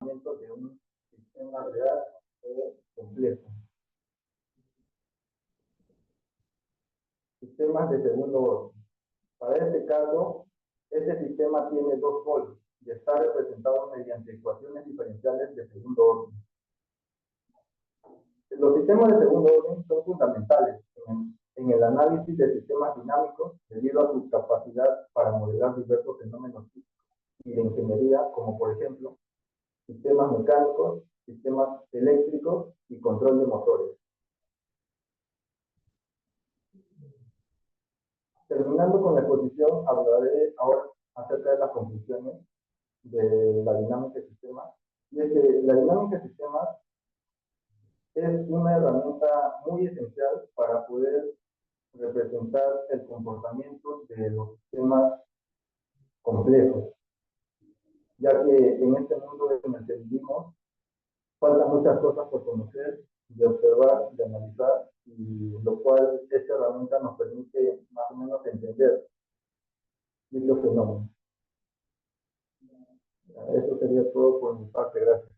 de un sistema real o complejo. Sistemas de segundo orden. Para este caso, este sistema tiene dos polos y está representado mediante ecuaciones diferenciales de segundo orden. Los sistemas de segundo orden son fundamentales en el análisis de sistemas dinámicos debido a su capacidad para modelar diversos fenómenos y de ingeniería, como por ejemplo sistemas mecánicos, sistemas eléctricos y control de motores. Terminando con la exposición, hablaré ahora acerca de las conclusiones de la dinámica de sistemas. Y es que la dinámica de sistemas es una herramienta muy esencial para poder representar el comportamiento de los sistemas complejos, ya que en este mundo en el que vivimos faltan muchas cosas por conocer, de observar, de analizar, y lo cual esta herramienta nos permite más o menos entender dichos fenómenos. Eso sería todo por mi parte, gracias.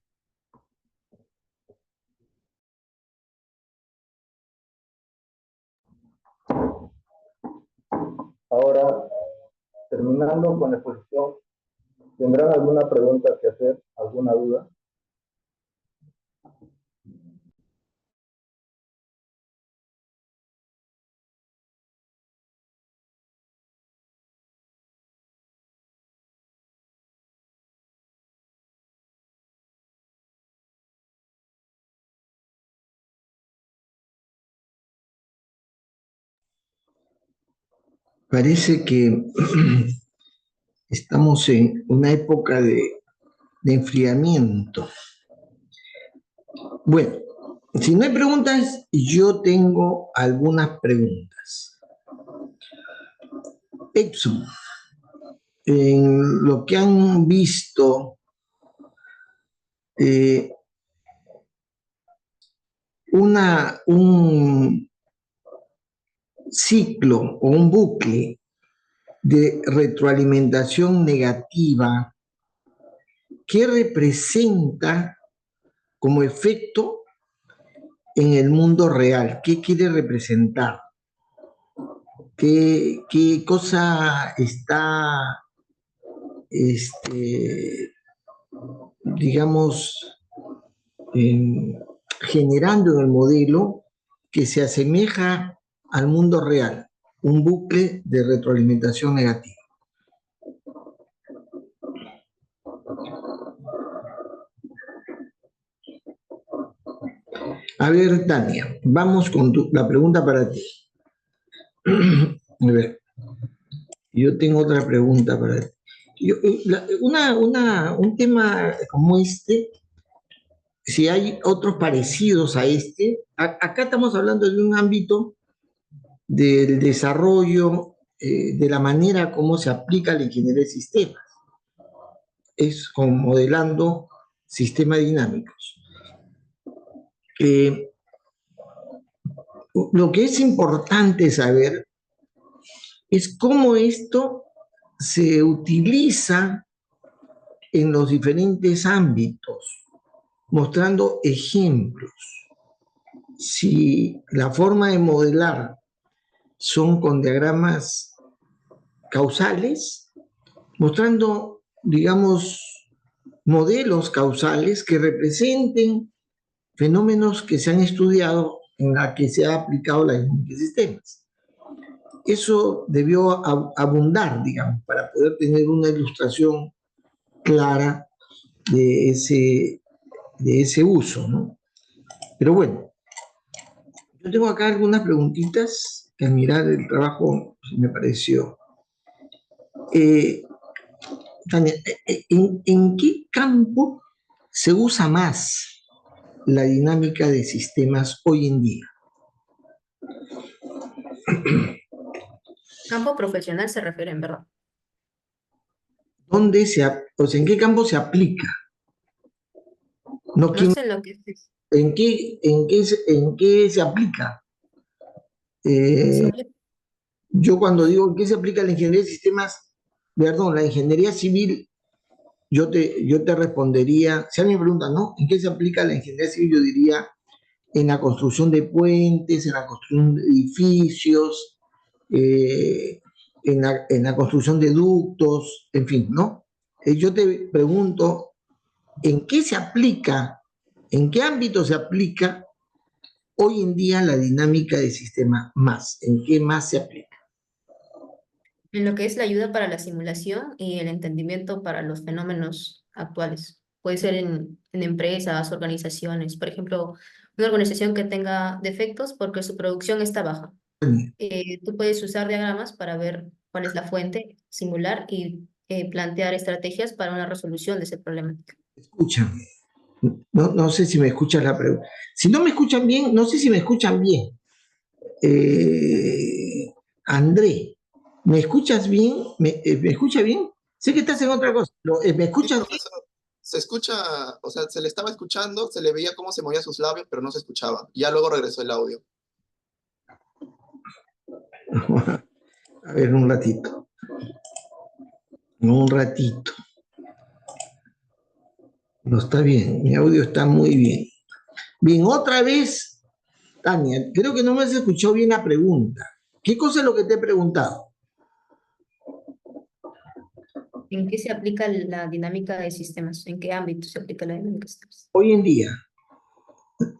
Ahora, terminando con la exposición, ¿tendrán alguna pregunta que hacer? ¿Alguna duda? Parece que estamos en una época de enfriamiento. Bueno, si no hay preguntas, yo tengo algunas preguntas. Epson, en lo que han visto, un ciclo o un bucle de retroalimentación negativa que representa como efecto en el mundo real. ¿Qué quiere representar? ¿Qué cosa está, digamos, generando en el modelo que se asemeja al mundo real? Un bucle de retroalimentación negativa. A ver, Tania, vamos con la pregunta para ti. A ver, yo tengo otra pregunta para ti. Un tema como este, si hay otros parecidos a este, acá estamos hablando de un ámbito del desarrollo, de la manera como se aplica la ingeniería de sistemas. Es como modelando sistemas dinámicos. Lo que es importante saber es cómo esto se utiliza en los diferentes ámbitos, mostrando ejemplos. Si la forma de modelar son con diagramas causales, mostrando, digamos, modelos causales que representen fenómenos que se han estudiado en la que se ha aplicado la dinámica de sistemas. Eso debió abundar, digamos, para poder tener una ilustración clara de ese uso, ¿no? Pero bueno, yo tengo acá algunas preguntitas que al mirar el trabajo me pareció. Tania, ¿en qué campo se usa más la dinámica de sistemas hoy en día? Campo profesional se refiere, en verdad. O sea, ¿en qué campo se aplica? No sé lo que es. ¿En qué se aplica? Yo cuando digo en qué se aplica la ingeniería de sistemas, perdón, la ingeniería civil, yo te respondería, si alguien me pregunta, ¿no? ¿En qué se aplica la ingeniería civil? Yo diría en la construcción de puentes, en la construcción de edificios, en la construcción de ductos, en fin, ¿no? Yo te pregunto, ¿en qué se aplica, en qué ámbito se aplica hoy en día la dinámica de sistema más? ¿En qué más se aplica? En lo que es la ayuda para la simulación y el entendimiento para los fenómenos actuales. Puede ser en empresas, organizaciones. Por ejemplo, una organización que tenga defectos porque su producción está baja. Tú puedes usar diagramas para ver cuál es la fuente, simular y plantear estrategias para una resolución de ese problema. Escúchame. No sé si me escuchas la pregunta. Si no me escuchan bien, no sé si me escuchan bien. André, ¿me escuchas bien? ¿Me escucha bien? Sé que estás en otra cosa. ¿Me Sí, escuchas bien? profesor. Se escucha, o sea, se le estaba escuchando, se le veía cómo se movía sus labios, pero no se escuchaba. Ya luego regresó el audio. A ver, un ratito. Un ratito. No está bien, mi audio está muy bien. Bien, otra vez, Tania, creo que no me has escuchado bien la pregunta. ¿Qué cosa es lo que te he preguntado? ¿En qué se aplica la dinámica de sistemas? ¿En qué ámbito se aplica la dinámica de sistemas? Hoy en día,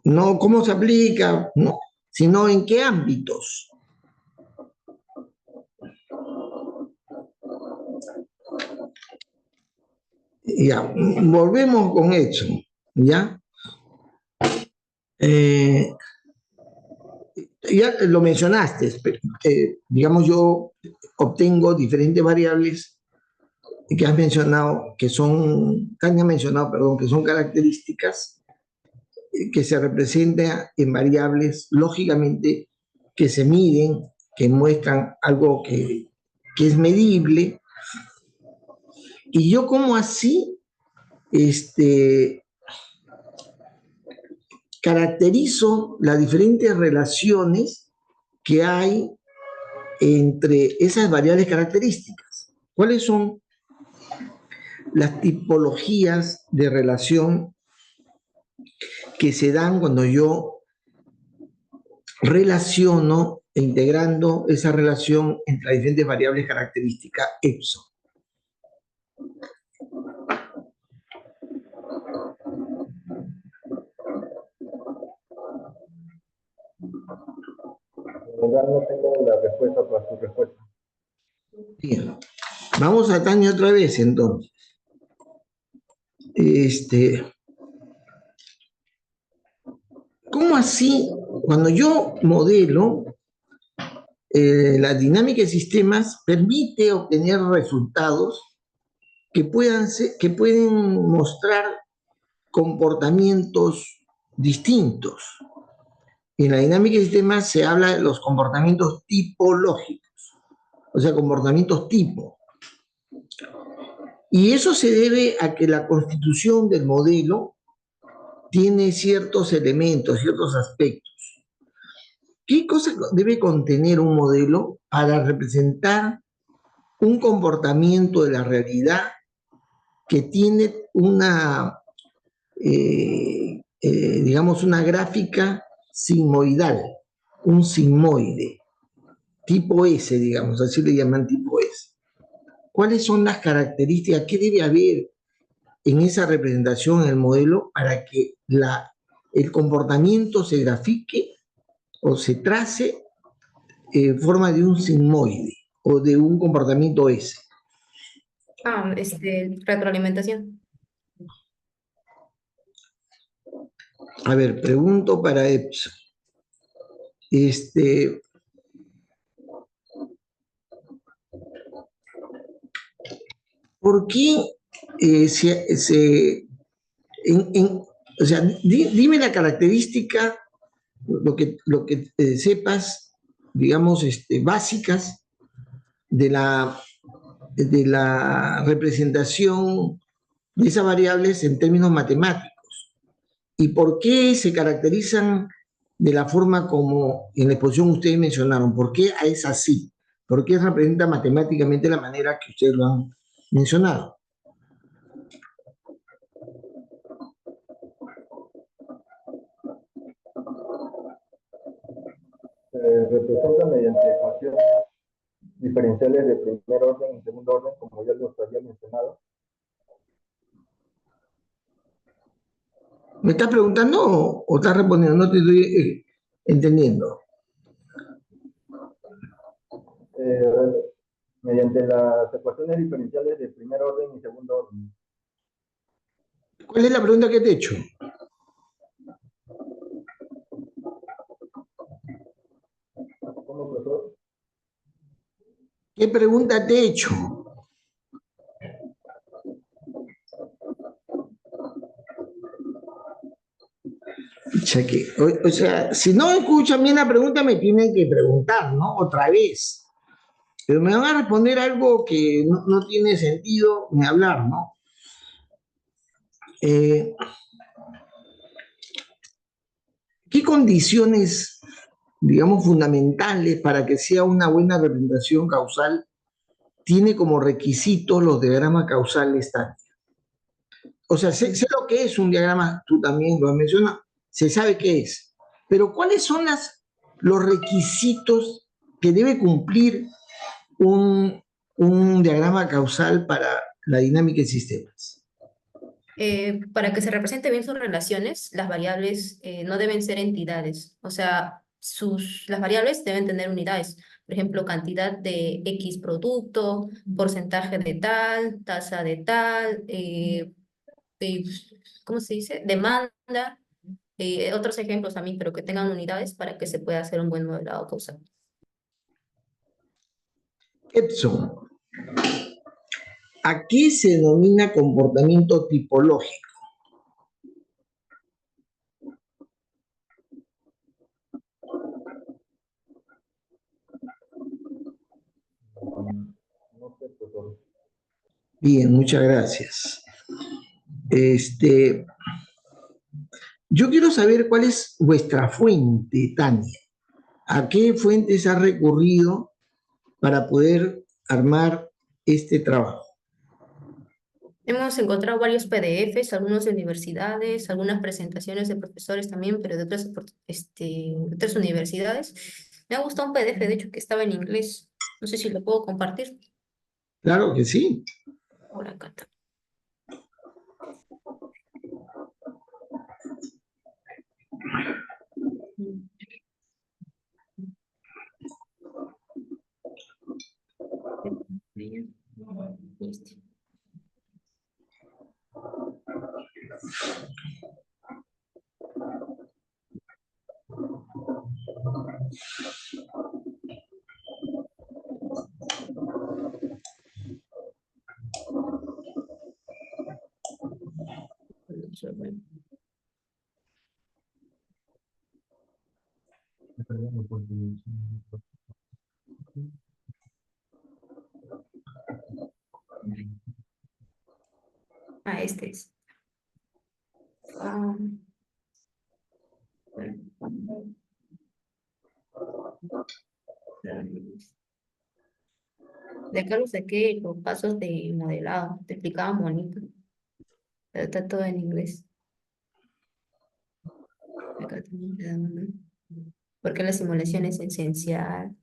no cómo se aplica, no, sino en qué ámbitos. Ya, volvemos con eso, ¿ya? Ya lo mencionaste, pero, digamos, yo obtengo diferentes variables que has mencionado, Tania ha mencionado, perdón, que son características que se representan en variables, lógicamente, que se miden, que muestran algo que es medible. Y yo como así, caracterizo las diferentes relaciones que hay entre esas variables características. ¿Cuáles son las tipologías de relación que se dan cuando yo relaciono e integrando esa relación entre las diferentes variables características Epson? No tengo la respuesta para su respuesta. Bien. Vamos a Tania otra vez, entonces. ¿Cómo así? Cuando yo modelo, la dinámica de sistemas permite obtener resultados que pueden mostrar comportamientos distintos. En la dinámica de sistemas se habla de los comportamientos tipológicos, o sea, comportamientos tipo. Y eso se debe a que la constitución del modelo tiene ciertos elementos, ciertos aspectos. ¿Qué cosa debe contener un modelo para representar un comportamiento de la realidad que tiene digamos, una gráfica sigmoidal, un sigmoide, tipo S, digamos, así le llaman tipo S? ¿Cuáles son las características? ¿Qué debe haber en esa representación en el modelo para que el comportamiento se grafique o se trace en forma de un sigmoide o de un comportamiento S? Retroalimentación. A ver, pregunto para Epson. ¿Por qué o sea, dime la característica, lo que sepas, digamos, básicas de la representación de esas variables en términos matemáticos, y por qué se caracterizan de la forma como en la exposición ustedes mencionaron. ¿Por qué es así? ¿Por qué representa matemáticamente la manera que ustedes lo han mencionado? representa mediante ecuaciones diferenciales de primer orden y segundo orden, como ya los había mencionado. ¿Me estás preguntando o estás respondiendo? No te estoy entendiendo. Mediante las ecuaciones diferenciales de primer orden y segundo orden. ¿Cuál es la pregunta que te he hecho? ¿Cómo, profesor? ¿Qué pregunta te he hecho? O sea, si no escuchan bien la pregunta, me tienen que preguntar, ¿no? Otra vez. Pero me van a responder algo que no tiene sentido ni hablar, ¿no? ¿Qué condiciones, digamos, fundamentales para que sea una buena representación causal tiene como requisito los diagramas causales Tania? O sea, sé lo que es un diagrama, tú también lo has mencionado, se sabe qué es, pero ¿cuáles son los requisitos que debe cumplir un diagrama causal para la dinámica de sistemas? Para que se represente bien sus relaciones, las variables no deben ser entidades. O sea, las variables deben tener unidades. Por ejemplo, cantidad de X producto, porcentaje de tal, tasa de tal, eh, ¿cómo se dice? Demanda. Otros ejemplos también, pero que tengan unidades para que se pueda hacer un buen modelado causal. Edson, ¿a qué se denomina comportamiento tipológico? No sé, profesor. Bien, muchas gracias. Yo quiero saber cuál es vuestra fuente, Tania. ¿A qué fuentes ha recurrido para poder armar este trabajo? Hemos encontrado varios PDFs, algunos de universidades, algunas presentaciones de profesores también, pero de otras universidades. Me ha gustado un PDF, de hecho, que estaba en inglés. No sé si lo puedo compartir. Claro que sí. Por acá está. Este. Ah, este es. Ah, de acá lo saqué los pasos de modelado. Te explicaba bonito, pero está todo en inglés. Acá también te dan, ¿no? Porque la simulación es esencial.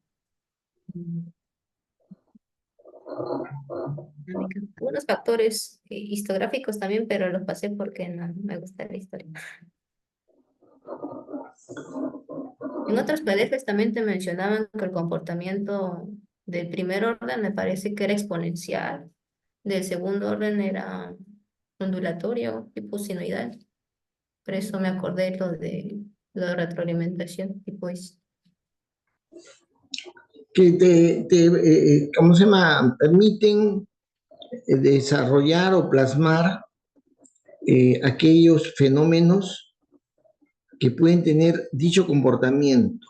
Algunos factores histográficos también, pero los pasé porque no me gusta la historia. En otros PDFs también te mencionaban que el comportamiento del primer orden me parece que era exponencial, del segundo orden era ondulatorio, tipo sinoidal. Por eso me acordé lo de retroalimentación, tipo es. Que ¿cómo se llama? Permiten desarrollar o plasmar aquellos fenómenos que pueden tener dicho comportamiento.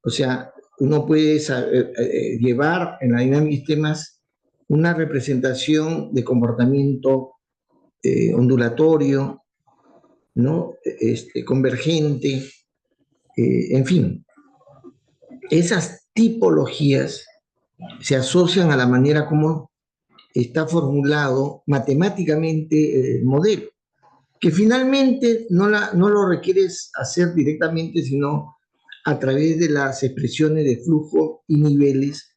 O sea, uno puede llevar en la dinámica de sistemas una representación de comportamiento ondulatorio, ¿no? Convergente, en fin. Esas tipologías se asocian a la manera como está formulado matemáticamente el modelo, que finalmente no lo requieres hacer directamente, sino a través de las expresiones de flujo y niveles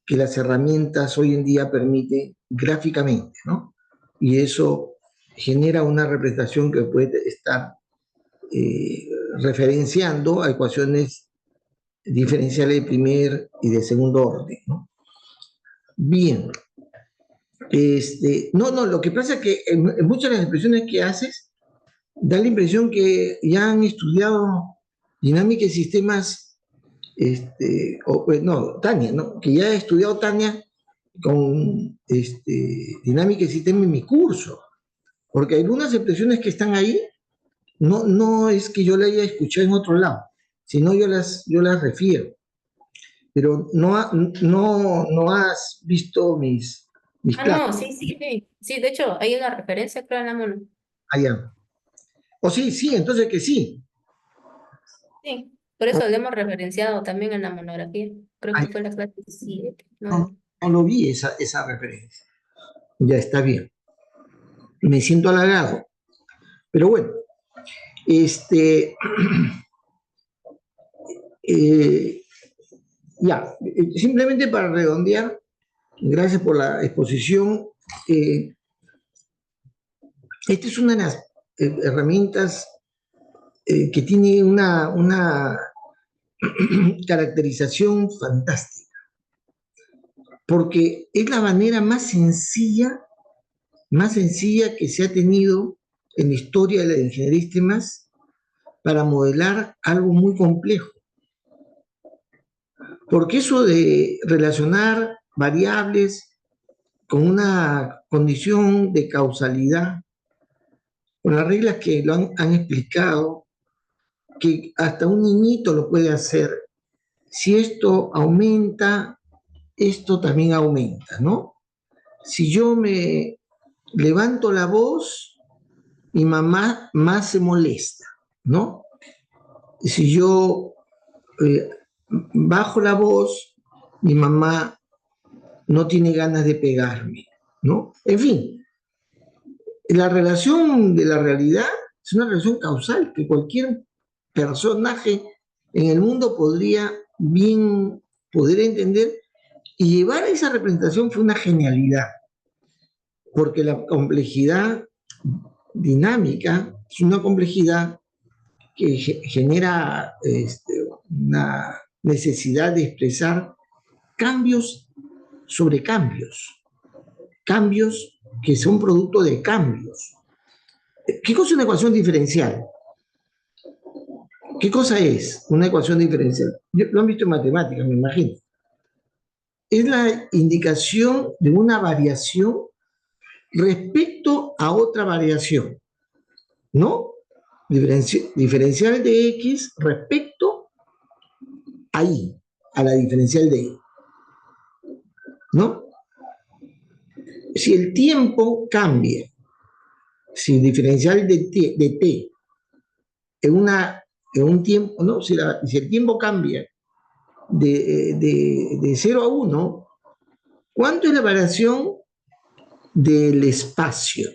que las herramientas hoy en día permiten gráficamente, ¿no? Y eso genera una representación que puede estar referenciando a ecuaciones diferenciales de primer y de segundo orden, ¿no? Bien. No, lo que pasa es que en muchas de las expresiones que haces da la impresión que ya han estudiado dinámica de sistemas, pues, no, Tania, ¿no? Que ya ha estudiado Tania con dinámica de sistemas en mi curso, porque algunas expresiones que están ahí no es que yo la haya escuchado en otro lado, sino yo las refiero, pero no has visto mis Ah, clases no, sí, sí, sí. Sí, de hecho, hay una referencia, creo, en la mono. allá. O sí, entonces que sí. Sí, por eso lo hemos referenciado también en la monografía. Creo Ay, que fue la clase 7, no, 9. no lo vi esa referencia. Ya está bien. Me siento halagado. Pero bueno, este, eh, ya, simplemente para redondear, gracias por la exposición. eh, Esta es una de las herramientas que tiene una caracterización fantástica, porque es la manera más sencilla que se ha tenido en la historia de la ingeniería de sistemas para modelar algo muy complejo. Porque eso de relacionar variables con una condición de causalidad, con las reglas que lo han explicado, que hasta un niñito lo puede hacer. Si esto aumenta, esto también aumenta, ¿no? Si yo me levanto la voz, mi mamá más se molesta, ¿no? Si yo eh, bajo la voz, mi mamá no tiene ganas de pegarme, ¿no? En fin, la relación de la realidad es una relación causal que cualquier personaje en el mundo podría bien poder entender, y llevar a esa representación fue una genialidad, porque la complejidad dinámica es una complejidad que genera una necesidad de expresar cambios sobre cambios que son producto de cambios. ¿Qué cosa es una ecuación diferencial? ¿Qué cosa es una ecuación diferencial? Lo han visto en matemáticas, me imagino. Es la indicación de una variación respecto a otra variación, ¿no? Diferencial de X respecto a Y, a la diferencial de Y, ¿no? Si el tiempo cambia, si el diferencial de T en un tiempo, ¿no? Si el tiempo cambia de 0 a 1, ¿cuánto es la variación del espacio?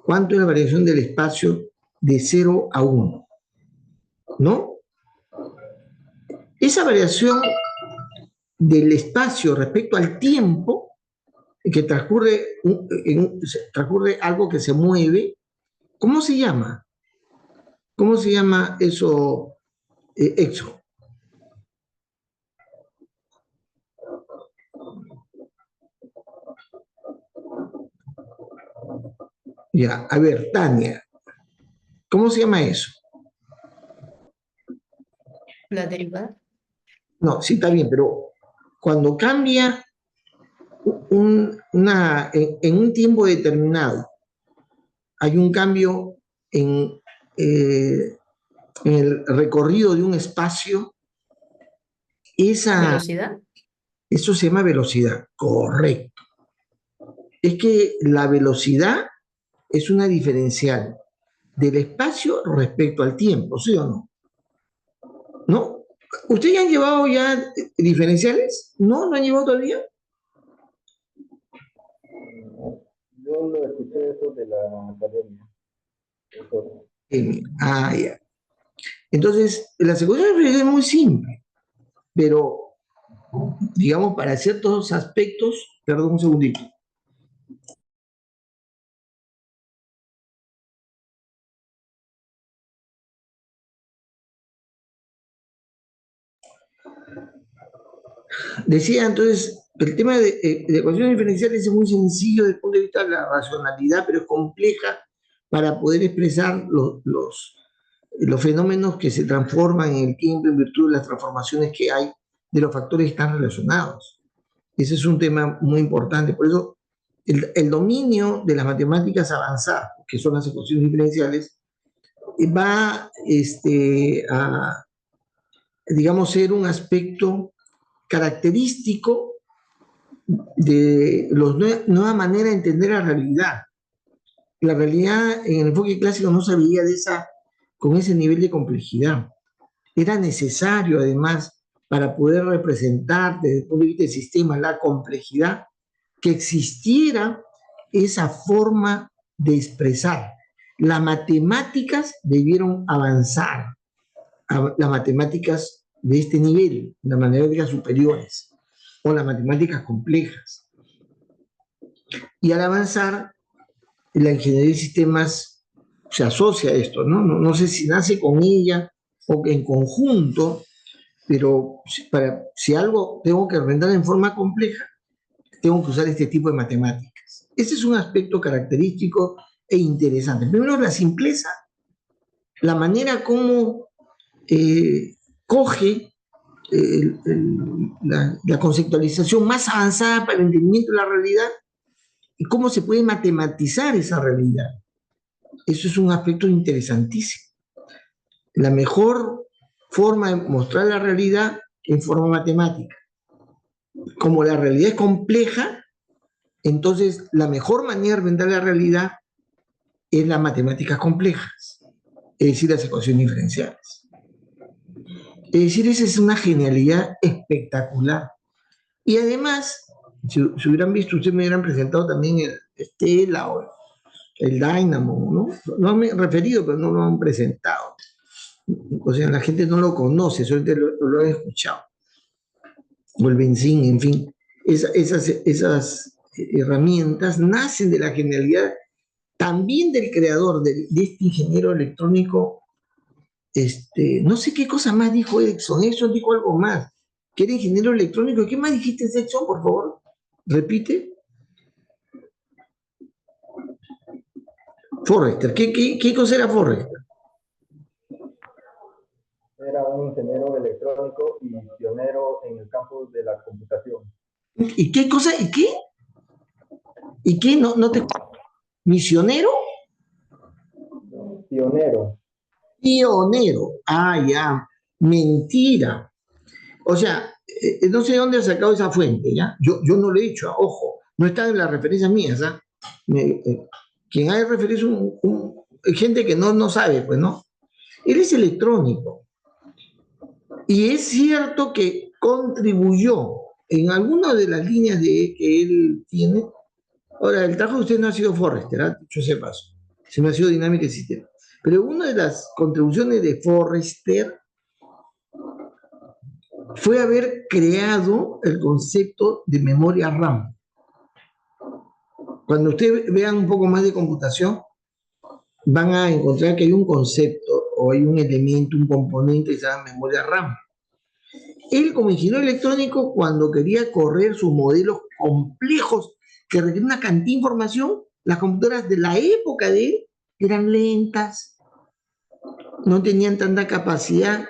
¿Cuánto es la variación del espacio de 0 a 1? ¿No? Esa variación del espacio respecto al tiempo que transcurre algo que se mueve, ¿cómo se llama? ¿Cómo se llama eso, Exo? Ya, a ver, Tania, ¿cómo se llama eso? La derivada. No, sí está bien, pero cuando cambia en un tiempo determinado, hay un cambio en, eh, en el recorrido de un espacio, esa, ¿Velocidad? eso se llama velocidad, correcto. Es que la velocidad es una diferencial del espacio respecto al tiempo, ¿sí o no? ¿No? ¿Ustedes ya han llevado ya diferenciales? ¿No? ¿No han llevado todavía? Yo lo escuché eso de la academia. Eso. Ya. Entonces, la secuenciación diferencial es muy simple, pero, digamos, para ciertos aspectos, perdón un segundito. Decía entonces, el tema de ecuaciones diferenciales es muy sencillo desde el punto de vista de la racionalidad, pero es compleja para poder expresar los fenómenos que se transforman en el tiempo en virtud de las transformaciones que hay de los factores que están relacionados. Ese es un tema muy importante. Por eso, el dominio de las matemáticas avanzadas, que son las ecuaciones diferenciales, va a, digamos, ser un aspecto característico de la nueva manera de entender la realidad. La realidad en el enfoque clásico no se veía con ese nivel de complejidad. Era necesario, además, para poder representar desde el punto de vista del sistema la complejidad, que existiera esa forma de expresar. Las matemáticas debieron avanzar, las matemáticas de este nivel, las matemáticas superiores o las matemáticas complejas. Y al avanzar, la ingeniería de sistemas se asocia a esto, ¿no? No sé si nace con ella o que en conjunto, pero si algo tengo que representar en forma compleja, tengo que usar este tipo de matemáticas. Ese es un aspecto característico e interesante. Primero, la simpleza, la manera como coge la conceptualización más avanzada para el entendimiento de la realidad y cómo se puede matematizar esa realidad. Eso es un aspecto interesantísimo. La mejor forma de mostrar la realidad en forma matemática. Como la realidad es compleja, entonces la mejor manera de representar la realidad es las matemáticas complejas, es decir, las ecuaciones diferenciales. Es decir, esa es una genialidad espectacular. Y además, si hubieran visto, ustedes me hubieran presentado también el Stella o el Dynamo, ¿no? No me han referido, pero no lo han presentado. O sea, la gente no lo conoce, solamente lo han escuchado. O el Benzín, en fin. Esas herramientas nacen de la genialidad también del creador, de este ingeniero electrónico. No sé qué cosa más dijo Edison. Edison dijo algo más, que era ingeniero electrónico. ¿Qué más dijiste, Edison, por favor? Repite. Forrester. ¿Qué cosa era Forrester? Era un ingeniero electrónico y pionero en el campo de la computación. ¿Y qué cosa? ¿Y qué? ¿Y qué? No te... ¿Misionero? Pionero. Pionero. Ah, ya. Mentira. O sea, no sé de dónde ha sacado esa fuente, ¿ya? Yo no lo he hecho, ojo. No está en las referencias mías, ¿ah? Quien haya referido gente que no sabe, pues, ¿no? Él es electrónico. Y es cierto que contribuyó en alguna de las líneas que él tiene. Ahora, el trabajo de usted no ha sido Forrester, ¿eh? Dicho sea paso, sino ha sido dinámica de sistema. Pero una de las contribuciones de Forrester fue haber creado el concepto de memoria RAM. Cuando ustedes vean un poco más de computación, van a encontrar que hay un concepto o hay un elemento, un componente que se llama memoria RAM. Él, como ingeniero electrónico, cuando quería correr sus modelos complejos que requieren una cantidad de información, las computadoras de la época de él eran lentas, no tenían tanta capacidad.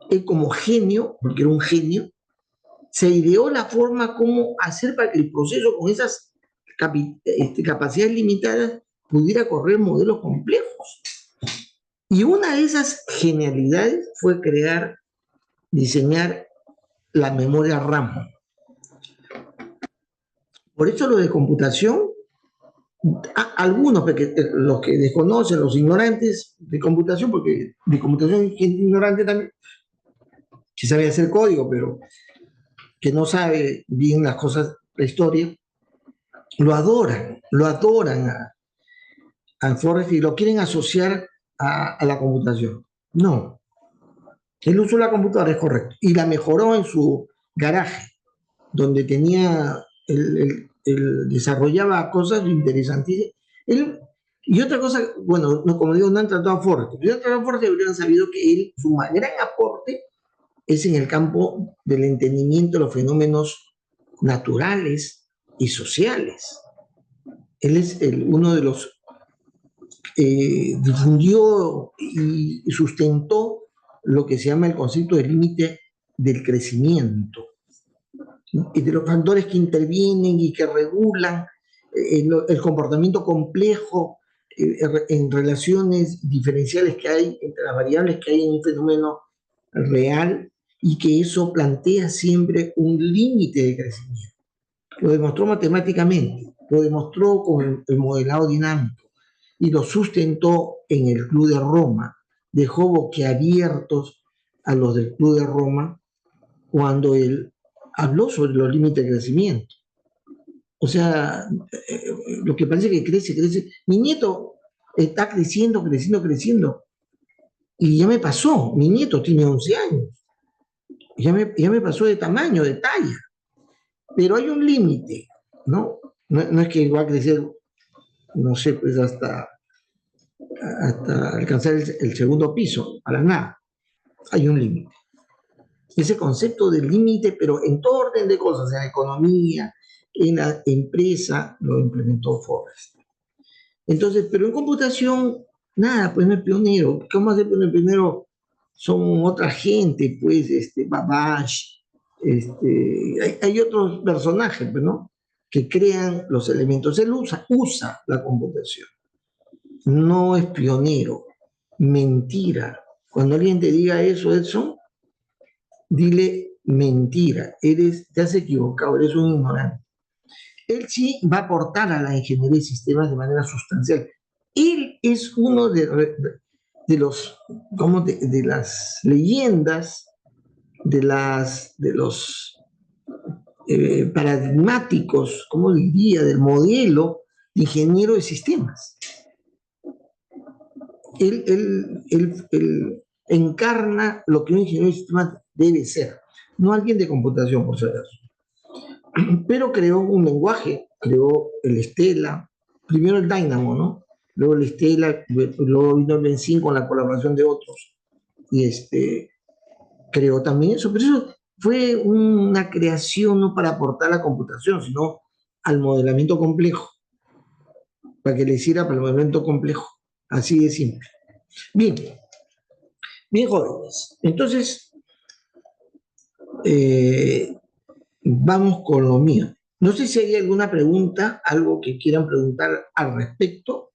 Él, como genio, porque era un genio, se ideó la forma como hacer para que el proceso con esas capacidades limitadas pudiera correr modelos complejos. Y una de esas genialidades fue diseñar la memoria RAM. Por eso lo de computación, algunos, los que desconocen, los ignorantes de computación, porque de computación hay gente ignorante también, que sabe hacer código, pero que no sabe bien las cosas, la historia, lo adoran a Forrest y lo quieren asociar a la computación. No, él usó la computadora, es correcto, y la mejoró en su garaje, donde tenía, él desarrollaba cosas interesantísimas. Él, y otra cosa, bueno, no, como digo, no han tratado a Forrest, pero si han tratado a Forrest, habrían sabido que él, su gran aporte es en el campo del entendimiento de los fenómenos naturales y sociales. Él es uno de los difundió y sustentó lo que se llama el concepto de límite del crecimiento y de los factores que intervienen y que regulan el comportamiento complejo en relaciones diferenciales que hay entre las variables que hay en un fenómeno real y que eso plantea siempre un límite de crecimiento. Lo demostró matemáticamente, lo demostró con el modelado dinámico y lo sustentó en el Club de Roma. Dejó boquiabiertos a los del Club de Roma cuando él habló sobre los límites de crecimiento. O sea, lo que parece que crece, crece. Mi nieto está creciendo, creciendo, creciendo. Y ya me pasó, mi nieto tiene 11 años. Ya me pasó de tamaño, de talla. Pero hay un límite, ¿no? No es que va a crecer, no sé, pues hasta alcanzar el segundo piso, para nada. Hay un límite. Ese concepto del límite, pero en todo orden de cosas, en la economía, en la empresa, lo implementó Forrest. Entonces, pero en computación, nada, pues no es pionero. ¿Cómo hacer pionero? Son otra gente, pues, Babbage, hay otros personajes, pues, ¿no? Que crean los elementos. Él usa la computación. No es pionero. Mentira. Cuando alguien te diga eso, Edson, dile mentira. Te has equivocado, eres un ignorante. Él sí va a aportar a la ingeniería de sistemas de manera sustancial. Él es uno de los, como de las leyendas, de los paradigmáticos, ¿cómo diría?, del modelo de ingeniero de sistemas. Él encarna lo que un ingeniero de sistemas debe ser, no alguien de computación, por si acaso. Pero creó un lenguaje, creó el Stella, primero el Dynamo, ¿no? Luego el Stella, luego vino el Benzin con la colaboración de otros. Y creó también eso, pero eso fue una creación no para aportar a la computación, sino al modelamiento complejo, para que le hiciera para el modelamiento complejo, así de simple. Bien, bien jóvenes, entonces vamos con lo mío. No sé si hay alguna pregunta, algo que quieran preguntar al respecto.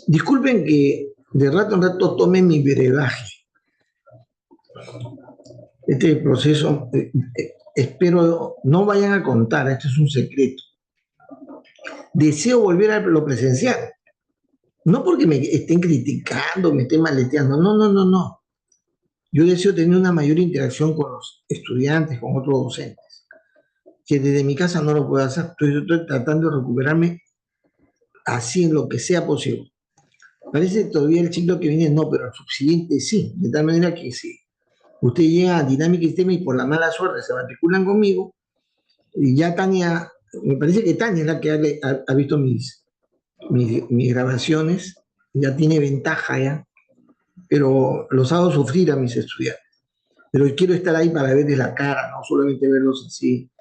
Disculpen que de rato en rato tome mi brebaje. Este proceso, espero no vayan a contar, esto es un secreto. Deseo volver a lo presencial. No porque me estén criticando, me estén maleteando, no. Yo deseo tener una mayor interacción con los estudiantes, con otros docentes, que desde mi casa no lo puedo hacer. Estoy tratando de recuperarme así en lo que sea posible. Parece todavía el ciclo que viene no, pero el subsiguiente sí, de tal manera que sí. Usted llega a Dinámica y Sistema y por la mala suerte se matriculan conmigo, y ya Tania, me parece que Tania es la que ha visto mis grabaciones, ya tiene ventaja ya, pero los hago sufrir a mis estudiantes. Pero quiero estar ahí para verles la cara, no solamente verlos así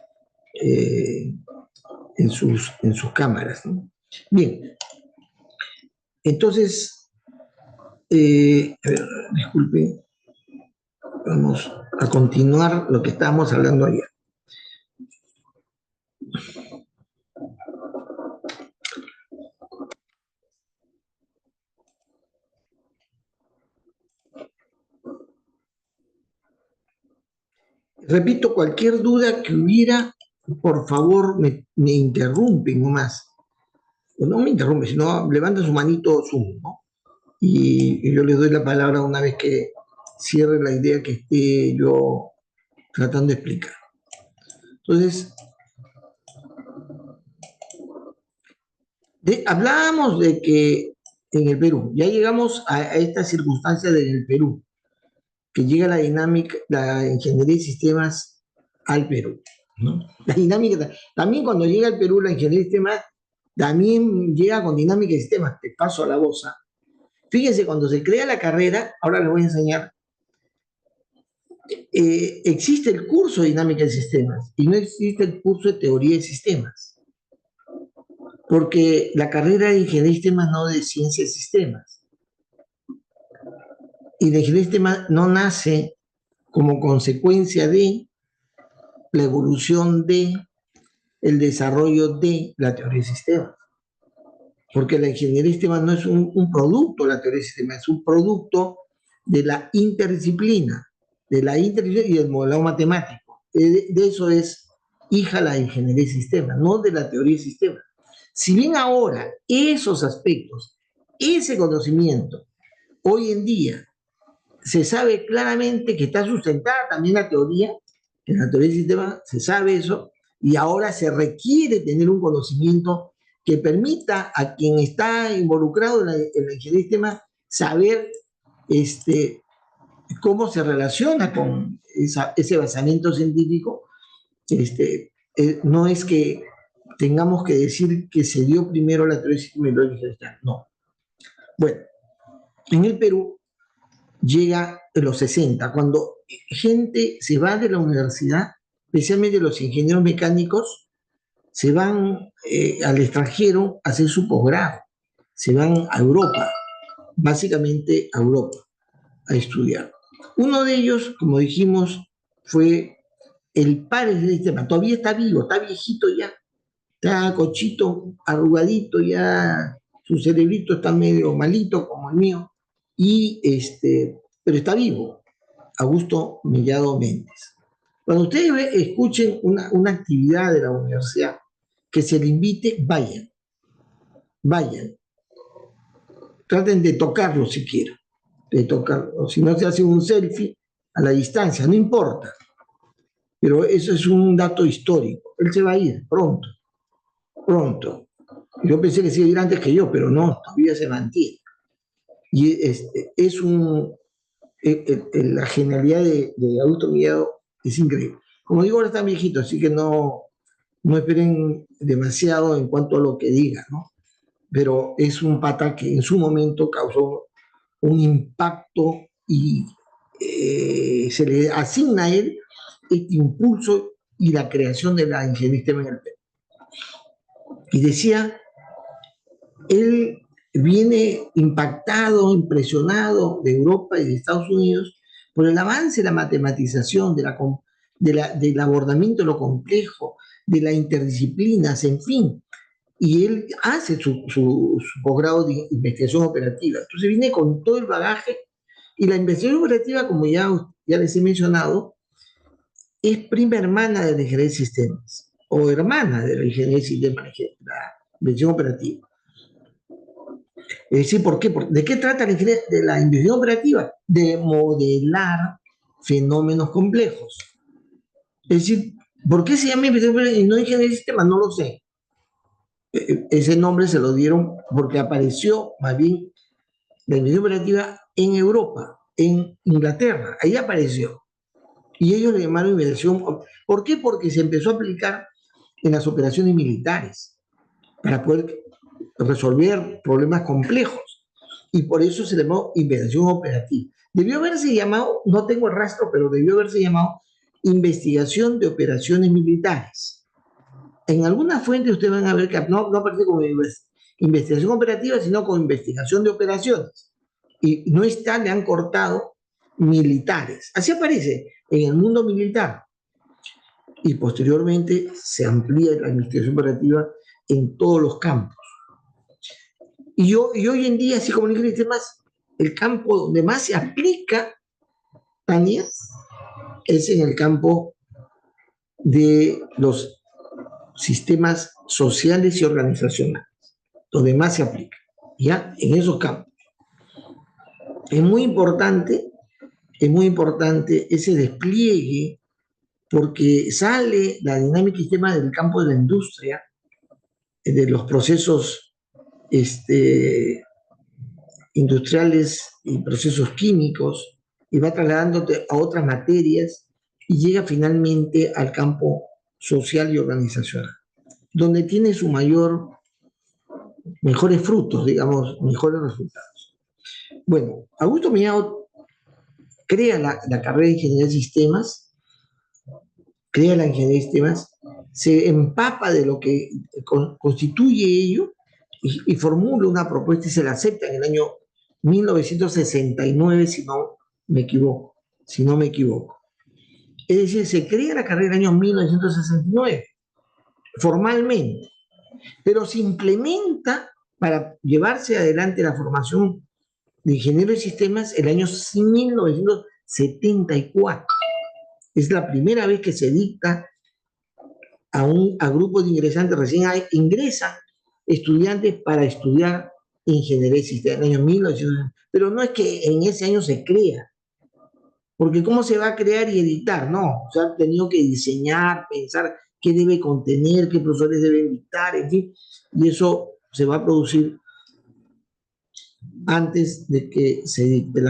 en sus cámaras, ¿no? Bien, entonces, a ver, disculpen, vamos a continuar lo que estábamos hablando ayer. Repito, cualquier duda que hubiera, por favor, me interrumpen nomás. O no me interrumpen, sino levanten su manito Zoom, ¿no? Y yo les doy la palabra una vez que cierre la idea que esté yo tratando de explicar. Entonces, Hablábamos de que en el Perú, ya llegamos a esta circunstancia del Perú, que llega la dinámica, la ingeniería de sistemas al Perú, ¿no? La dinámica, también cuando llega al Perú la ingeniería de sistemas, también llega con dinámica de sistemas, te paso a la voz. Fíjense, cuando se crea la carrera, ahora les voy a enseñar, existe el curso de dinámica de sistemas y no existe el curso de teoría de sistemas, porque la carrera de ingeniería de sistemas no de ciencia de sistemas. Y la ingeniería de sistemas no nace como consecuencia de la evolución de el desarrollo de la teoría de sistemas. Porque la ingeniería de sistemas no es un producto de la teoría de sistemas, es un producto de la interdisciplina y del modelado matemático. De eso es hija la ingeniería de sistemas, no de la teoría de sistemas. Si bien ahora esos aspectos, ese conocimiento, hoy en día se sabe claramente que está sustentada también la teoría, en la teoría de sistemas se sabe eso, y ahora se requiere tener un conocimiento que permita a quien está involucrado en la ingeniería de sistemas saber cómo se relaciona con ese basamento científico. No es que tengamos que decir que se dio primero la teoría de sistemas y luego la ingeniería de sistemas, no. Bueno, en el Perú llega en los 60, cuando gente se va de la universidad, especialmente los ingenieros mecánicos, se van al extranjero a hacer su posgrado, se van a Europa, básicamente a Europa, a estudiar. Uno de ellos, como dijimos, fue el padre del sistema, todavía está vivo, está viejito ya, está cochito, arrugadito ya, su cerebrito está medio malito como el mío, pero está vivo, Augusto Mellado Méndez. Cuando ustedes escuchen una actividad de la universidad que se le invite, vayan. Traten de tocarlo siquiera, de tocarlo. Si no, se hace un selfie a la distancia, no importa. Pero eso es un dato histórico. Él se va a ir pronto. Yo pensé que se iba a ir antes que yo, pero no, todavía se mantiene. Y la genialidad de Augusto Mellado es increíble. Como digo, ahora está viejito, así que no esperen demasiado en cuanto a lo que diga, ¿no? Pero es un pata que en su momento causó un impacto y se le asigna a él este impulso y la creación de la ingeniería de sistemas en el Perú. Y decía, él viene impactado, impresionado de Europa y de Estados Unidos por el avance de la matematización, del abordamiento de lo complejo, de las interdisciplinas, en fin. Y él hace su posgrado de investigación operativa. Entonces viene con todo el bagaje, y la investigación operativa, como ya les he mencionado, es prima hermana de la ingeniería de sistemas, o hermana de la ingeniería de sistemas, la investigación operativa. Es decir, ¿por qué? ¿De qué trata la investigación operativa? De modelar fenómenos complejos. Es decir, ¿por qué se llama investigación operativa y no ingeniería de sistemas? No lo sé. Ese nombre se lo dieron porque apareció más bien la investigación operativa en Europa, en Inglaterra, ahí apareció. Y ellos le llamaron investigación. ¿Por qué? Porque se empezó a aplicar en las operaciones militares para poder resolver problemas complejos. Y por eso se llamó investigación operativa. Debió haberse llamado, no tengo el rastro, pero debió haberse llamado investigación de operaciones militares. En algunas fuentes ustedes van a ver que no aparece como investigación operativa, sino como investigación de operaciones. Y no está, le han cortado militares. Así aparece en el mundo militar. Y posteriormente se amplía la investigación operativa en todos los campos. Y hoy en día, así como en ingeniería de sistemas, el campo donde más se aplica, Tania, es en el campo de los sistemas sociales y organizacionales, donde más se aplica, ¿ya? En esos campos. Es muy importante ese despliegue, porque sale la dinámica y sistema del campo de la industria, de los procesos industriales y procesos químicos, y va trasladándote a otras materias y llega finalmente al campo social y organizacional, donde tiene su mejores frutos, digamos, mejores resultados. Bueno, Augusto Mellado crea la carrera de Ingeniería de Sistemas, crea la Ingeniería de Sistemas, se empapa de lo que constituye ello y formula una propuesta y se la acepta en el año 1969, si no me equivoco. Es decir, se crea la carrera en el año 1969, formalmente, pero se implementa para llevarse adelante la formación de ingeniero de sistemas el año 1974. Es la primera vez que se dicta a grupos de ingresantes, recién ingresan estudiantes para estudiar ingeniería de sistemas en el año 1900. Pero no es que en ese año se crea, porque ¿cómo se va a crear y editar? No, o sea, han tenido que diseñar, pensar qué debe contener, qué profesores deben dictar, en fin, y eso se va a producir antes de que se dicten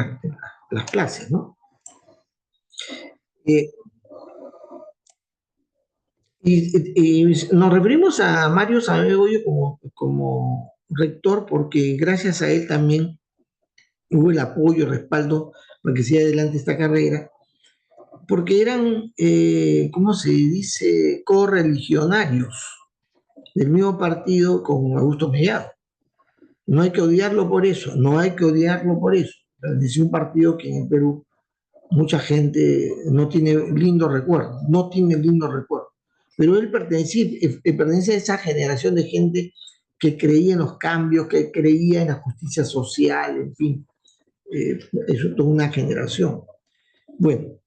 las clases, ¿no? Y nos referimos a Mario Sabegoyo como rector porque gracias a él también hubo el apoyo, el respaldo para que siga adelante esta carrera, porque eran, ¿cómo se dice?, correligionarios del mismo partido con Augusto Mellado. No hay que odiarlo por eso, no hay que odiarlo por eso. Es un partido que en el Perú mucha gente no tiene lindos recuerdos, pero él pertenece a esa generación de gente que creía en los cambios, que creía en la justicia social, en fin, eso es toda una generación. Bueno,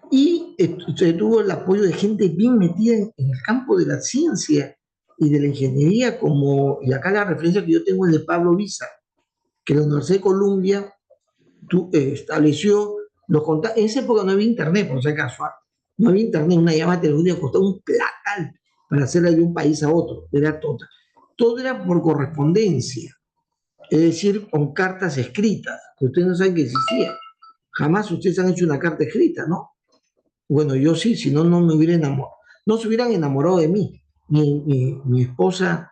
y se tuvo el apoyo de gente bien metida en el campo de la ciencia y de la ingeniería, y acá la referencia que yo tengo es de Pablo Visa, que la Universidad de Columbia estableció los contactos. En esa época no había internet, por si acaso, no había internet, una llamada telefónica costaba un platal para hacerla de un país a otro, era todo era por correspondencia, es decir, con cartas escritas, que ustedes no saben que existía. Jamás ustedes han hecho una carta escrita, ¿no? Bueno, yo sí, si no, no me hubiera enamorado, no se hubieran enamorado de mí. Mi esposa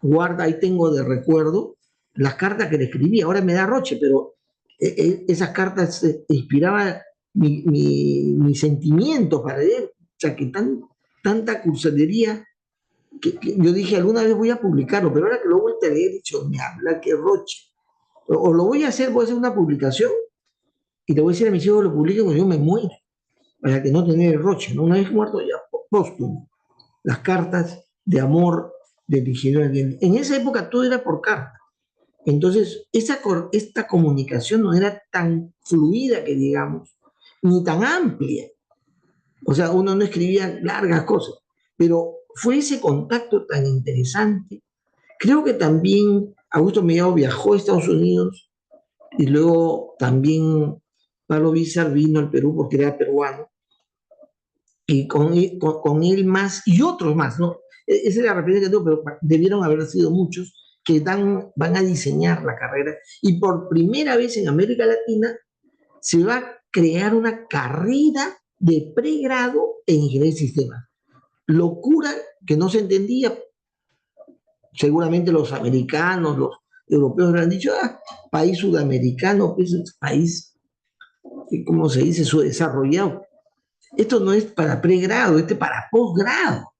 guarda, ahí tengo de recuerdo, las cartas que le escribí, ahora me da roche, pero esas cartas inspiraban mi sentimiento para leer, o sea, que tanta cursilería que yo dije, alguna vez voy a publicarlo, pero ahora que lo he vuelto a leer, he dicho, me habla que roche. O lo voy a hacer una publicación y le voy a decir a mis hijos que lo publiquen cuando yo me muera, para que no tener el roche, ¿no? Una vez muerto ya, póstumo. Las cartas de amor del ingeniero. En esa época todo era por carta. Entonces, esta comunicación no era tan fluida que digamos, ni tan amplia. O sea, uno no escribía largas cosas, pero fue ese contacto tan interesante. Creo que también Augusto Mellado viajó a Estados Unidos y luego también Pablo Vízar vino al Perú porque era peruano y con él más y otros más, ¿no? Esa es la referencia que tengo, pero debieron haber sido muchos que van a diseñar la carrera y por primera vez en América Latina se va a crear una carrera de pregrado en ingeniería de sistemas. Locura que no se entendía. Seguramente los americanos, los europeos han dicho, país sudamericano, pues país, ¿cómo se dice?, subdesarrollado. Esto no es para pregrado, esto es para posgrado.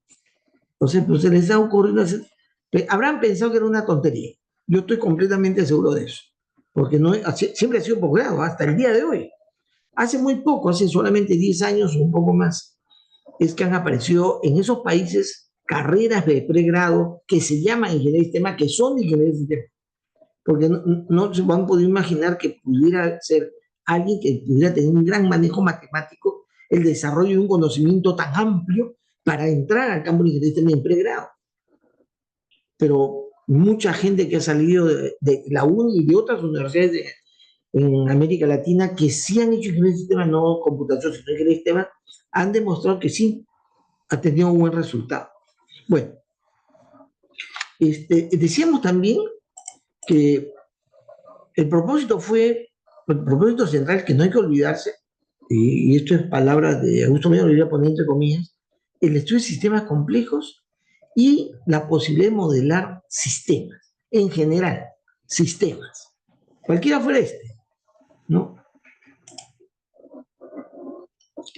Entonces, pues se les está ocurriendo hacer, habrán pensado que era una tontería. Yo estoy completamente seguro de eso, porque siempre ha sido posgrado, hasta el día de hoy. Hace muy poco, hace solamente 10 años o un poco más, es que han aparecido en esos países carreras de pregrado que se llaman ingeniería de sistema, que son ingeniería de sistema. Porque no se van a poder imaginar que pudiera ser alguien que pudiera tener un gran manejo matemático, el desarrollo de un conocimiento tan amplio para entrar al campo de ingeniería de sistema en pregrado. Pero mucha gente que ha salido de la UNI y de otras universidades en América Latina que sí han hecho ingeniería de sistema, no computación, sino ingeniería de sistema, han demostrado que sí ha tenido un buen resultado. Bueno, decíamos también que el propósito central, que no hay que olvidarse, y esto es palabra de Augusto Meyer, lo voy a poner entre comillas, el estudio de sistemas complejos y la posibilidad de modelar sistemas, en general, sistemas, cualquiera fuera ¿no?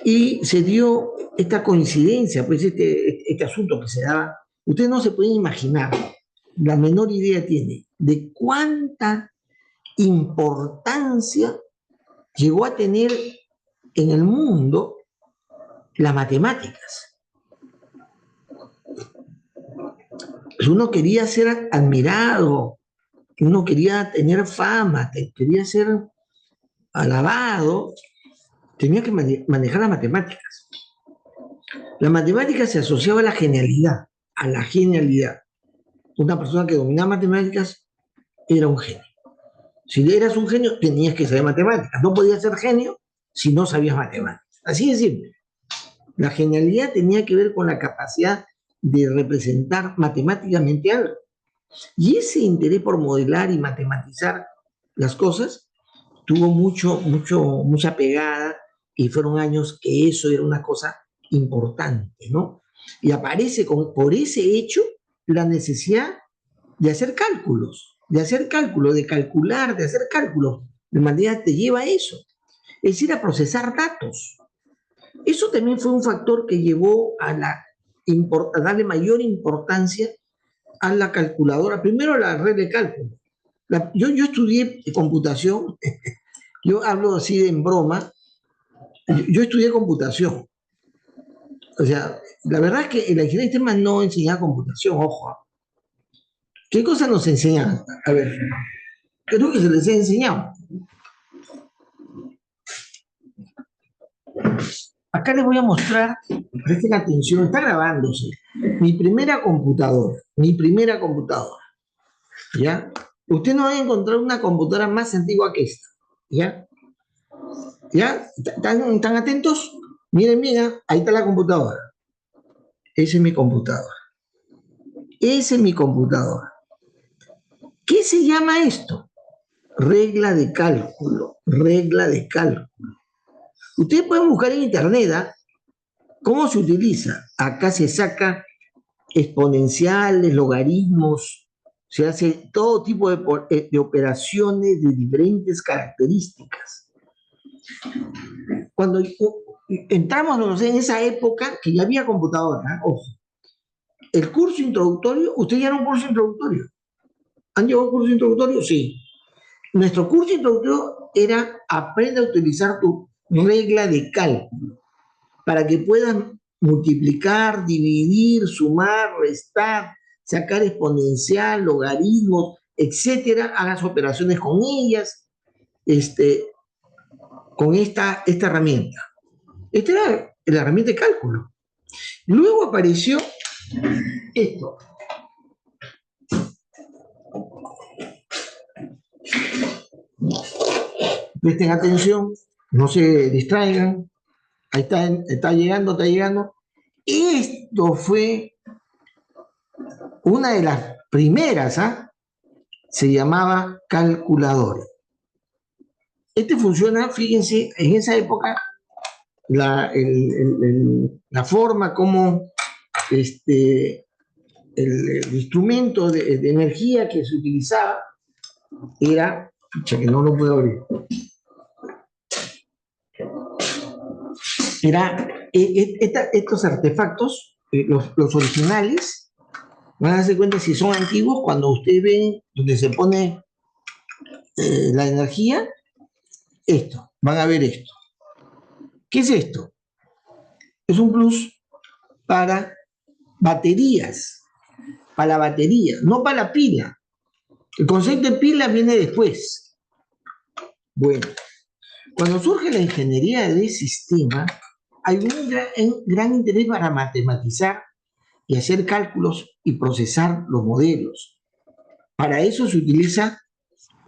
Y se dio esta coincidencia, pues este asunto que se daba. Ustedes no se pueden imaginar, la menor idea tiene de cuánta importancia llegó a tener en el mundo las matemáticas. Pues uno quería ser admirado, uno quería tener fama, quería ser alabado, tenía que manejar las matemáticas. La matemática se asociaba a la genialidad, a la genialidad. Una persona que dominaba matemáticas era un genio. Si eras un genio, tenías que saber matemáticas. No podías ser genio si no sabías matemáticas. Así de simple. La genialidad tenía que ver con la capacidad de representar matemáticamente algo. Y ese interés por modelar y matematizar las cosas tuvo mucha pegada, y fueron años que eso era una cosa importante, ¿no? Y aparece por ese hecho la necesidad de hacer cálculos, de calcular, de hacer cálculos. De manera te lleva a eso, es decir, a procesar datos. Eso también fue un factor que llevó a darle mayor importancia a la calculadora, primero a la red de cálculo. Yo estudié computación, yo hablo así en broma, yo estudié computación. O sea, la verdad es que en la ingeniería de sistemas no enseñaba computación, ojo. ¿Qué cosas nos enseñan? A ver, creo que se les ha enseñado. Acá les voy a mostrar, presten atención, está grabándose, mi primera computadora, ¿ya? Usted no va a encontrar una computadora más antigua que esta, ¿ya? ¿Ya? ¿Están atentos? Miren bien, ahí está la computadora. Esa es mi computadora. ¿Qué se llama esto? Regla de cálculo. Ustedes pueden buscar en internet, ¿eh? ¿Cómo se utiliza? Acá se saca exponenciales, logaritmos, se hace todo tipo de operaciones de diferentes características. Cuando entramos en esa época que ya había computadora, ojo, el curso introductorio, ¿usted ya era un curso introductorio? ¿Han llevado un curso introductorio? Sí. Nuestro curso introductorio era aprende a utilizar tu regla de cálculo para que puedan multiplicar, dividir, sumar, restar, sacar exponencial, logaritmos, etcétera, hagas operaciones con ellas, con esta herramienta. Esta era la herramienta de cálculo. Luego apareció esto. Presten atención, no se distraigan. Ahí está llegando. Esto fue una de las primeras, se llamaba calculadora. Funciona, fíjense, en esa época, la forma como el instrumento de energía que se utilizaba era, que no lo puedo abrir, era estos artefactos, los originales, van a darse cuenta si son antiguos cuando ustedes ven donde se pone la energía, van a ver esto. ¿Qué es esto? Es un plus para baterías, para la batería, no para la pila. El concepto de pila viene después. Bueno, cuando surge la ingeniería de sistema, hay un gran interés para matematizar y hacer cálculos y procesar los modelos. Para eso se utilizan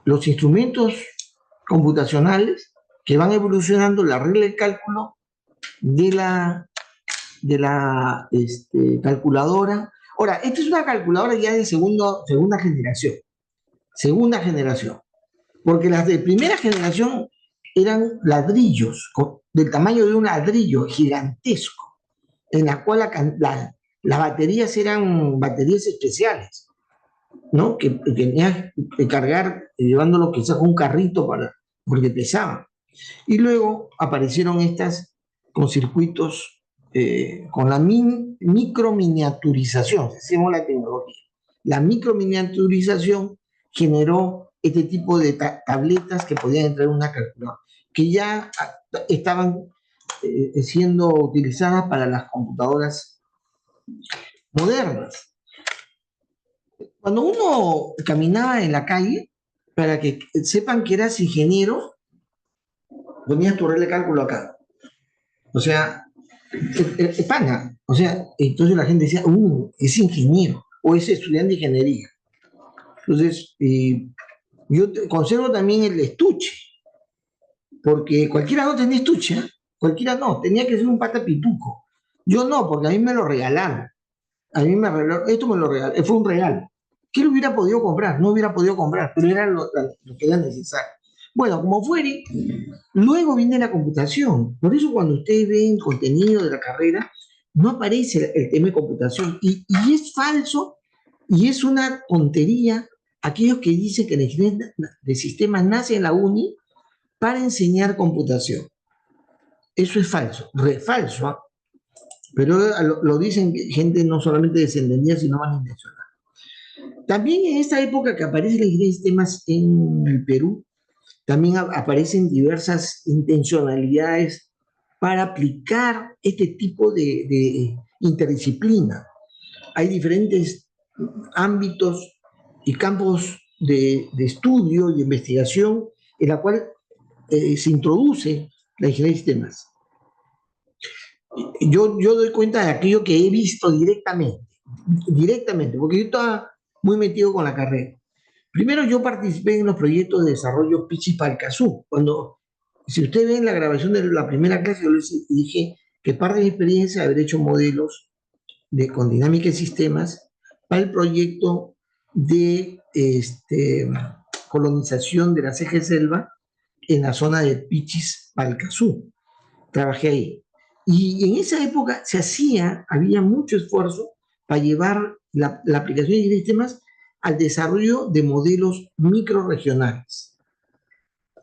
los instrumentos computacionales que van evolucionando la regla de cálculo de la calculadora. Ahora, esta es una calculadora ya de segunda generación. segunda generación, porque las de primera generación eran ladrillos, del tamaño de un ladrillo gigantesco, en la cual las baterías eran baterías especiales, ¿no? Que tenías que cargar llevándolo quizás con un carrito porque pesaban. Y luego aparecieron estas con circuitos con la microminiaturización, decimos la tecnología. La microminiaturización generó este tipo de tabletas que podían entrar en una calculadora, que ya estaban siendo utilizadas para las computadoras modernas. Cuando uno caminaba en la calle, para que sepan que eras ingeniero, ponías tu regla de cálculo acá. O sea, pana. O sea, entonces la gente decía, es ingeniero o es estudiante de ingeniería. Entonces, yo conservo también el estuche, porque cualquiera no tenía estuche, ¿eh? Cualquiera no, tenía que ser un pata pituco. Yo no, porque a mí me lo regalaron. A mí me regalaron, esto me lo regalaron, fue un regalo. ¿Qué lo hubiera podido comprar? No hubiera podido comprar, pero era lo que era necesario. Bueno, como fuere, luego viene la computación. Por eso cuando ustedes ven contenido de la carrera, no aparece el tema de computación. Y es falso y es una tontería aquellos que dicen que la ingeniería de sistemas nace en la uni para enseñar computación. Eso es falso, falso, ¿eh? Pero lo dicen gente no solamente descendentía, sino malintencionada. También en esta época que aparece la ingeniería de sistemas en el Perú, también aparecen diversas intencionalidades para aplicar este tipo de interdisciplina. Hay diferentes ámbitos y campos de estudio y de investigación en la cual se introduce la ingeniería de sistemas. Yo doy cuenta de aquello que he visto directamente, porque yo estaba muy metido con la carrera. Primero yo participé en los proyectos de desarrollo Pichis Palcazú. Si ustedes ven la grabación de la primera clase, yo les dije que parte de mi experiencia haber hecho modelos con dinámica de sistemas para el proyecto de colonización de la ceja selva en la zona de Pichis Palcazú. Trabajé ahí. Y en esa época había mucho esfuerzo para llevar la aplicación de sistemas al desarrollo de modelos microrregionales.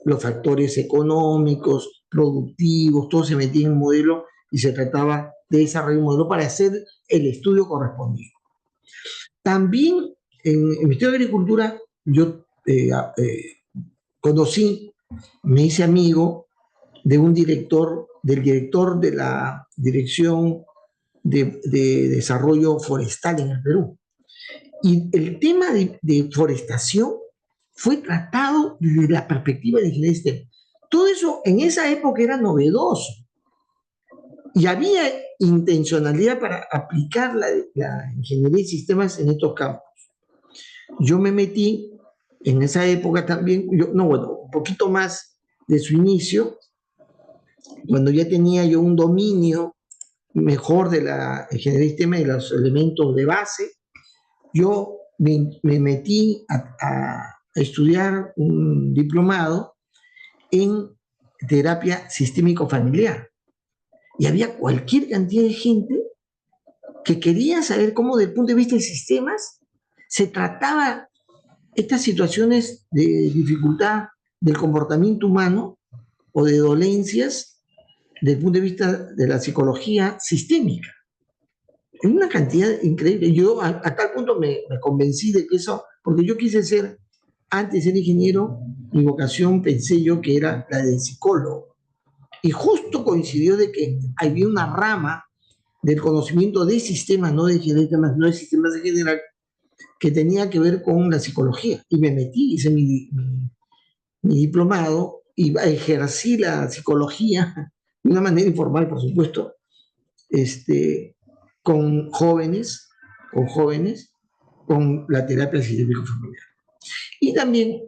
Los factores económicos, productivos, todo se metía en un modelo y se trataba de desarrollar un modelo para hacer el estudio correspondiente. También en el Ministerio de Agricultura yo me hice amigo del director de la Dirección de Desarrollo Forestal en el Perú. Y el tema de forestación fue tratado desde la perspectiva de ingeniería de sistemas. Todo eso en esa época era novedoso. Y había intencionalidad para aplicar la ingeniería de sistemas en estos campos. Yo me metí en esa época también, un poquito más de su inicio, cuando ya tenía yo un dominio mejor de la ingeniería de sistemas y los elementos de base, yo me metí a estudiar un diplomado en terapia sistémico familiar. Y había cualquier cantidad de gente que quería saber cómo, desde el punto de vista de sistemas, se trataba estas situaciones de dificultad del comportamiento humano o de dolencias desde el punto de vista de la psicología sistémica. En una cantidad increíble. Yo a tal punto me convencí de que eso, porque yo quise ser, antes de ser ingeniero, mi vocación pensé yo que era la de psicólogo. Y justo coincidió de que había una rama del conocimiento de sistemas, no de sistemas, no de sistemas en general, que tenía que ver con la psicología. Y me metí, hice mi diplomado y ejercí la psicología de una manera informal, por supuesto, con jóvenes, con la terapia sistémico familiar. Y también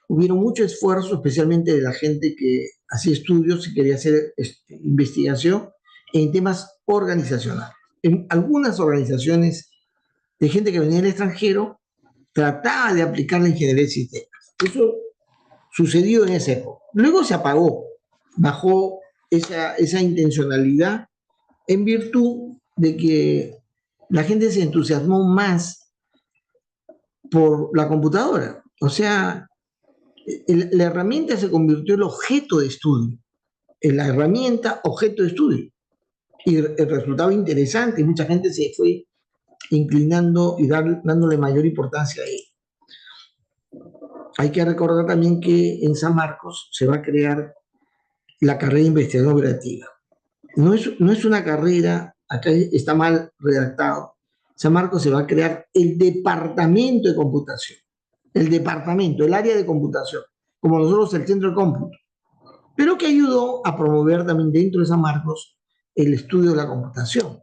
hubieron mucho esfuerzo, especialmente de la gente que hacía estudios y quería hacer investigación en temas organizacionales. En algunas organizaciones de gente que venía del extranjero trataba de aplicar la ingeniería de sistemas. Eso sucedió en esa época. Luego se apagó, bajó esa intencionalidad en virtud de que la gente se entusiasmó más por la computadora. O sea, la herramienta se convirtió en el objeto de estudio, en la herramienta objeto de estudio. Y el resultado interesante, mucha gente se fue inclinando y dándole mayor importancia a ello. Hay que recordar también que en San Marcos se va a crear la carrera de investigación operativa. No es una carrera, acá está mal redactado. San Marcos se va a crear el departamento de computación, el área de computación, como nosotros el centro de cómputo, pero que ayudó a promover también dentro de San Marcos el estudio de la computación.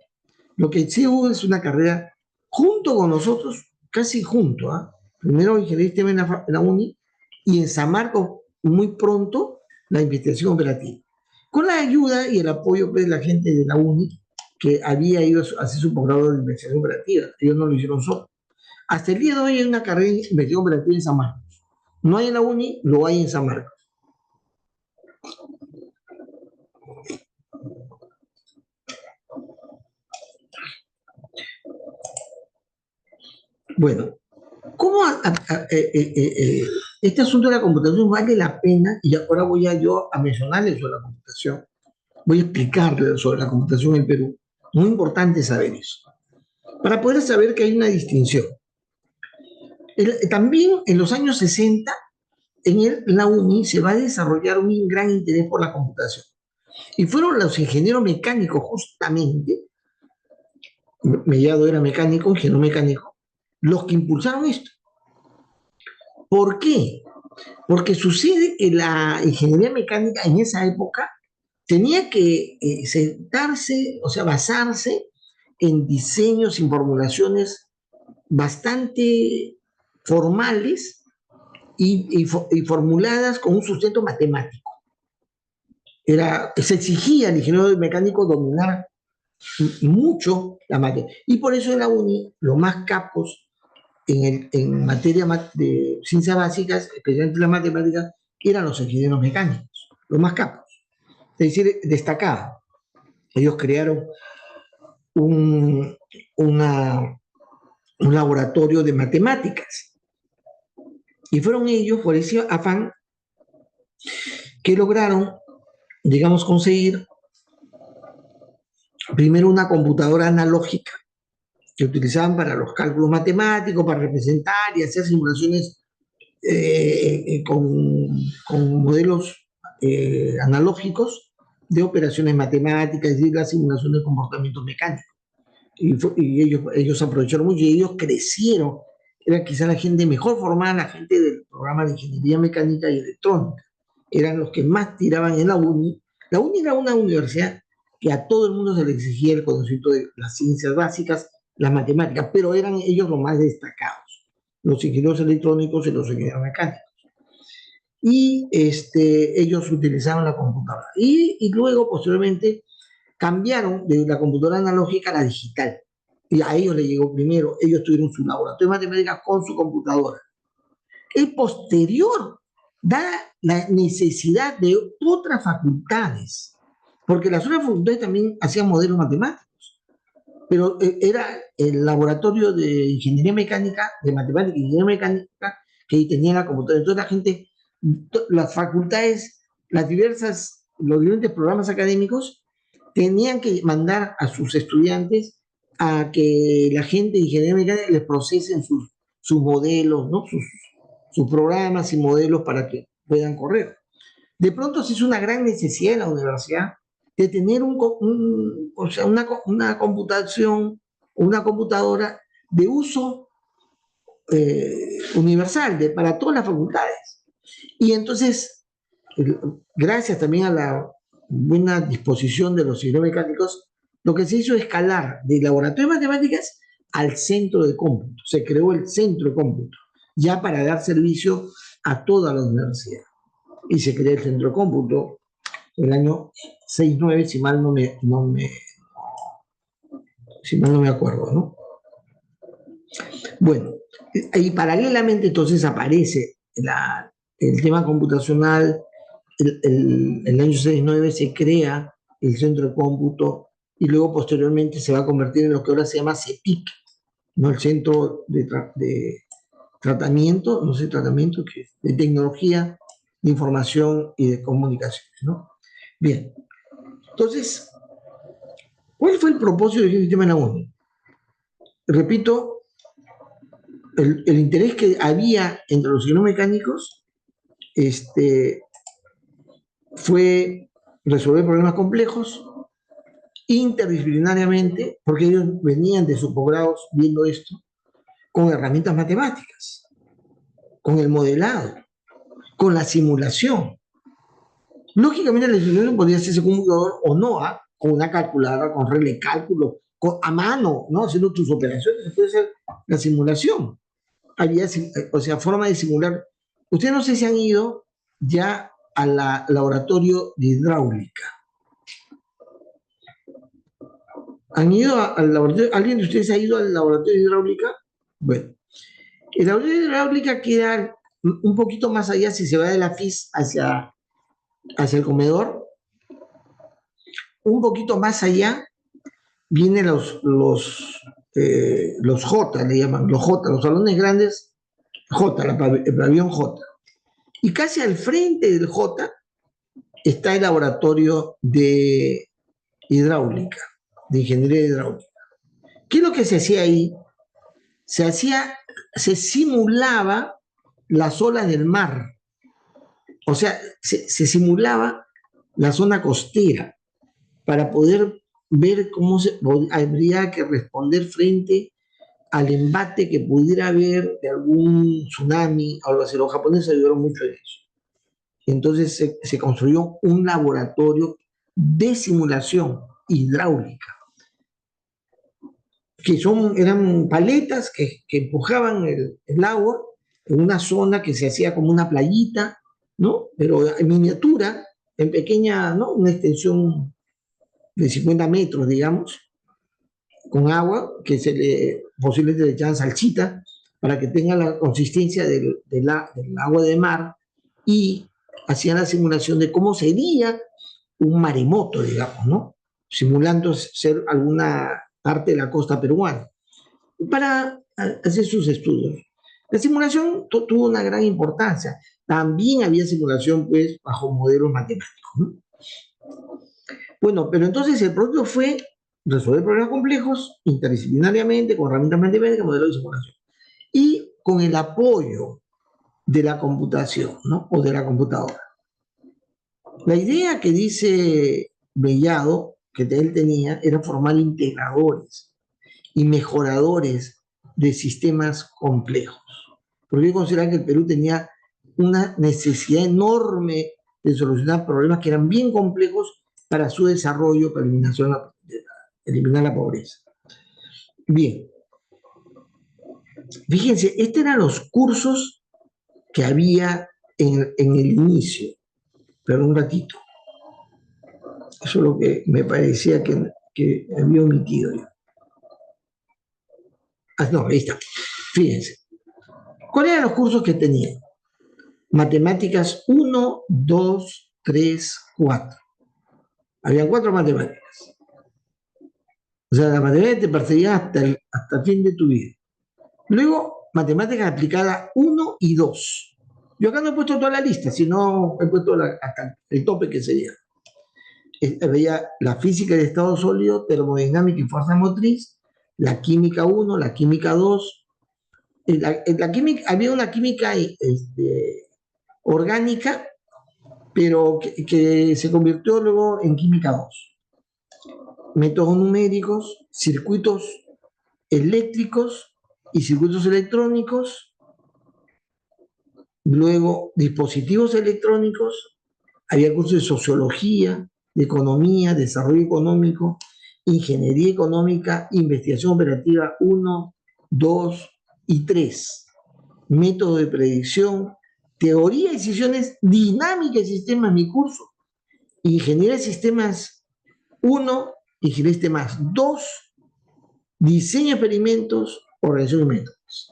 Lo que sí hubo es una carrera junto con nosotros, casi junto, ¿eh? Primero ingeniería de sistemas en la UNI y en San Marcos muy pronto la investigación operativa. Con la ayuda y el apoyo de la gente de la UNI que había ido a hacer su posgrado de investigación operativa. Ellos no lo hicieron solos. Hasta el día de hoy hay una carrera de investigación operativa en San Marcos. No hay en la UNI, lo hay en San Marcos. Bueno, ¿cómo este asunto de la computación vale la pena? Y ahora voy yo a mencionarles sobre la computación. Voy a explicarles sobre la computación en Perú. Muy importante saber eso. Para poder saber que hay una distinción. También en los años 60, en la UNI se va a desarrollar un gran interés por la computación. Y fueron los ingenieros mecánicos, justamente, Mellado era mecánico, ingeniero mecánico, los que impulsaron esto. ¿Por qué? Porque sucede que la ingeniería mecánica en esa época tenía que sentarse, o sea, basarse en diseños y formulaciones bastante formales y formuladas con un sustento matemático. Se exigía al ingeniero mecánico dominar mucho la materia. Y por eso en la UNI, los más capos en materia de ciencias básicas, especialmente la matemática, eran los ingenieros mecánicos, los más capos. Es decir, destacaban. Ellos crearon un laboratorio de matemáticas. Y fueron ellos, por ese afán, que lograron, digamos, conseguir primero una computadora analógica que utilizaban para los cálculos matemáticos, para representar y hacer simulaciones con modelos analógicos de operaciones matemáticas, es decir, la simulación de comportamientos mecánicos. Y ellos aprovecharon mucho y ellos crecieron. Era quizá la gente mejor formada, la gente del programa de ingeniería mecánica y electrónica. Eran los que más tiraban en la UNI. La UNI era una universidad que a todo el mundo se le exigía el conocimiento de las ciencias básicas, las matemáticas, pero eran ellos los más destacados, los ingenieros electrónicos y los ingenieros mecánicos. Y ellos utilizaban la computadora. Y luego, posteriormente, cambiaron de la computadora analógica a la digital. Y a ellos les llegó primero, ellos tuvieron su laboratorio de matemáticas con su computadora. El posterior da la necesidad de otras facultades, porque las otras facultades también hacían modelos matemáticos, pero era el laboratorio de ingeniería mecánica, de matemática y ingeniería mecánica, que tenía la computadora. Entonces la gente, las facultades, los diferentes programas académicos tenían que mandar a sus estudiantes a que la gente de ingeniería mecánica les procesen sus modelos, ¿no? sus programas y modelos para que puedan correr. De pronto se hizo una gran necesidad en la universidad de tener una computación, una computadora de uso universal para todas las facultades. Y entonces, gracias también a la buena disposición de los ingenieros mecánicos, lo que se hizo es escalar del laboratorio de matemáticas al centro de cómputo. Se creó el centro de cómputo, ya para dar servicio a toda la universidad. Y se creó el centro de cómputo en el año 69, si mal no me acuerdo, ¿no? Bueno, Y paralelamente entonces aparece el tema computacional. El año 69 se crea el centro de cómputo y luego posteriormente se va a convertir en lo que ahora se llama CETIC, ¿no? El centro de tratamiento, no sé, tratamiento, que es de tecnología, de información y de comunicaciones, ¿no? Bien, entonces, ¿cuál fue el propósito del sistema en la ONU? Repito, el interés que había entre los ingenieros mecánicos fue resolver problemas complejos interdisciplinariamente, porque ellos venían de sus posgrados viendo esto con herramientas matemáticas, con el modelado, con la simulación. Lógicamente la simulación podría hacerse con un computador o no, con una calculadora, con regla de cálculo, a mano, ¿no? Haciendo tus operaciones, se puede hacer la simulación. Había, o sea, forma de simular. Ustedes no sé si han ido ya al laboratorio de hidráulica. ¿Han ido al laboratorio? ¿Alguien de ustedes ha ido al laboratorio de hidráulica? Bueno, el laboratorio de hidráulica queda un poquito más allá, si se va de la FIS hacia el comedor, un poquito más allá vienen los J, le llaman, los J, los salones grandes J, el pabellón J. Y casi al frente del J está el laboratorio de hidráulica, de ingeniería hidráulica. ¿Qué es lo que se hacía ahí? Se simulaba las olas del mar. O sea, se simulaba la zona costera para poder ver cómo habría que responder frente al embate que pudiera haber de algún tsunami o algo así. Los japoneses ayudaron mucho en eso. Entonces se construyó un laboratorio de simulación hidráulica, que eran paletas que empujaban el agua en una zona que se hacía como una playita, ¿no? Pero en miniatura, en pequeña, ¿no? Una extensión de 50 metros, digamos, con agua, que posiblemente le echaban salsita para que tenga la consistencia del agua de mar, y hacían la simulación de cómo sería un maremoto, digamos, ¿no? Simulando ser alguna parte de la costa peruana, para hacer sus estudios. La simulación tuvo una gran importancia. También había simulación, pues, bajo modelos matemáticos, ¿no? Bueno, pero entonces el producto fue resolver problemas complejos interdisciplinariamente, con herramientas matemáticas, modelos de simulación. Y con el apoyo de la computación, ¿no? O de la computadora. La idea que dice Mellado, que él tenía, era formar integradores y mejoradores de sistemas complejos. Porque yo consideraba que el Perú tenía una necesidad enorme de solucionar problemas que eran bien complejos para su desarrollo, para eliminar la pobreza. Bien, fíjense, estos eran los cursos que había en el inicio. Pero un ratito. Eso es lo que me parecía que había omitido yo. No, ahí está. Fíjense. ¿Cuáles eran los cursos que tenía? Matemáticas 1, 2, 3, 4. Habían 4 matemáticas. O sea, la matemática te perseguía hasta el fin de tu vida. Luego, matemáticas aplicadas 1 y 2. Yo acá no he puesto toda la lista, sino he puesto hasta el tope que sería. Veía la física de estado sólido, termodinámica y fuerza motriz, la química 1, la química 2. La química, había una química orgánica, pero que se convirtió luego en química 2. Métodos numéricos, circuitos eléctricos y circuitos electrónicos, luego dispositivos electrónicos, había cursos de sociología, de economía, desarrollo económico, ingeniería económica, investigación operativa 1, 2 y 3, método de predicción, teoría de decisiones, dinámica de sistemas, mi curso, ingeniería de sistemas 1, ingeniería de sistemas 2, diseño de experimentos, organización de métodos.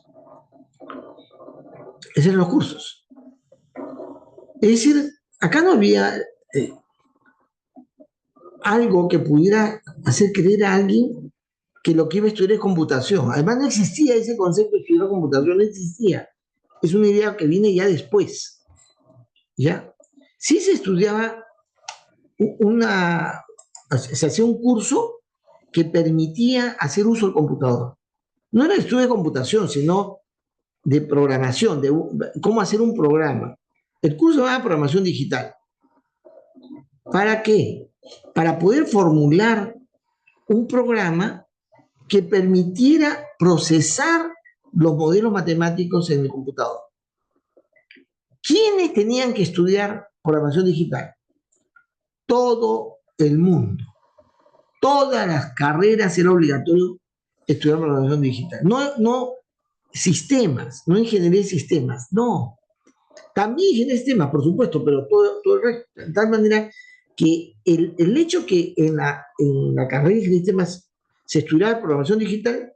Esos eran los cursos. Es decir, acá no había algo que pudiera hacer creer a alguien que lo que iba a estudiar es computación. Además, no existía ese concepto de estudiar computación, no existía. Es una idea que viene ya después. ¿Ya? Sí se estudiaba se hacía un curso que permitía hacer uso del computador. No era estudio de computación, sino de programación, de cómo hacer un programa. El curso era programación digital. ¿Para qué? Para poder formular un programa que permitiera procesar los modelos matemáticos en el computador. ¿Quiénes tenían que estudiar programación digital? Todo el mundo. Todas las carreras era obligatorio estudiar programación digital. No sistemas, no ingeniería de sistemas, no. También ingeniería de sistemas, por supuesto, pero todo el resto. De tal manera que el hecho que en la carrera de ingeniería de sistemas se estudiara programación digital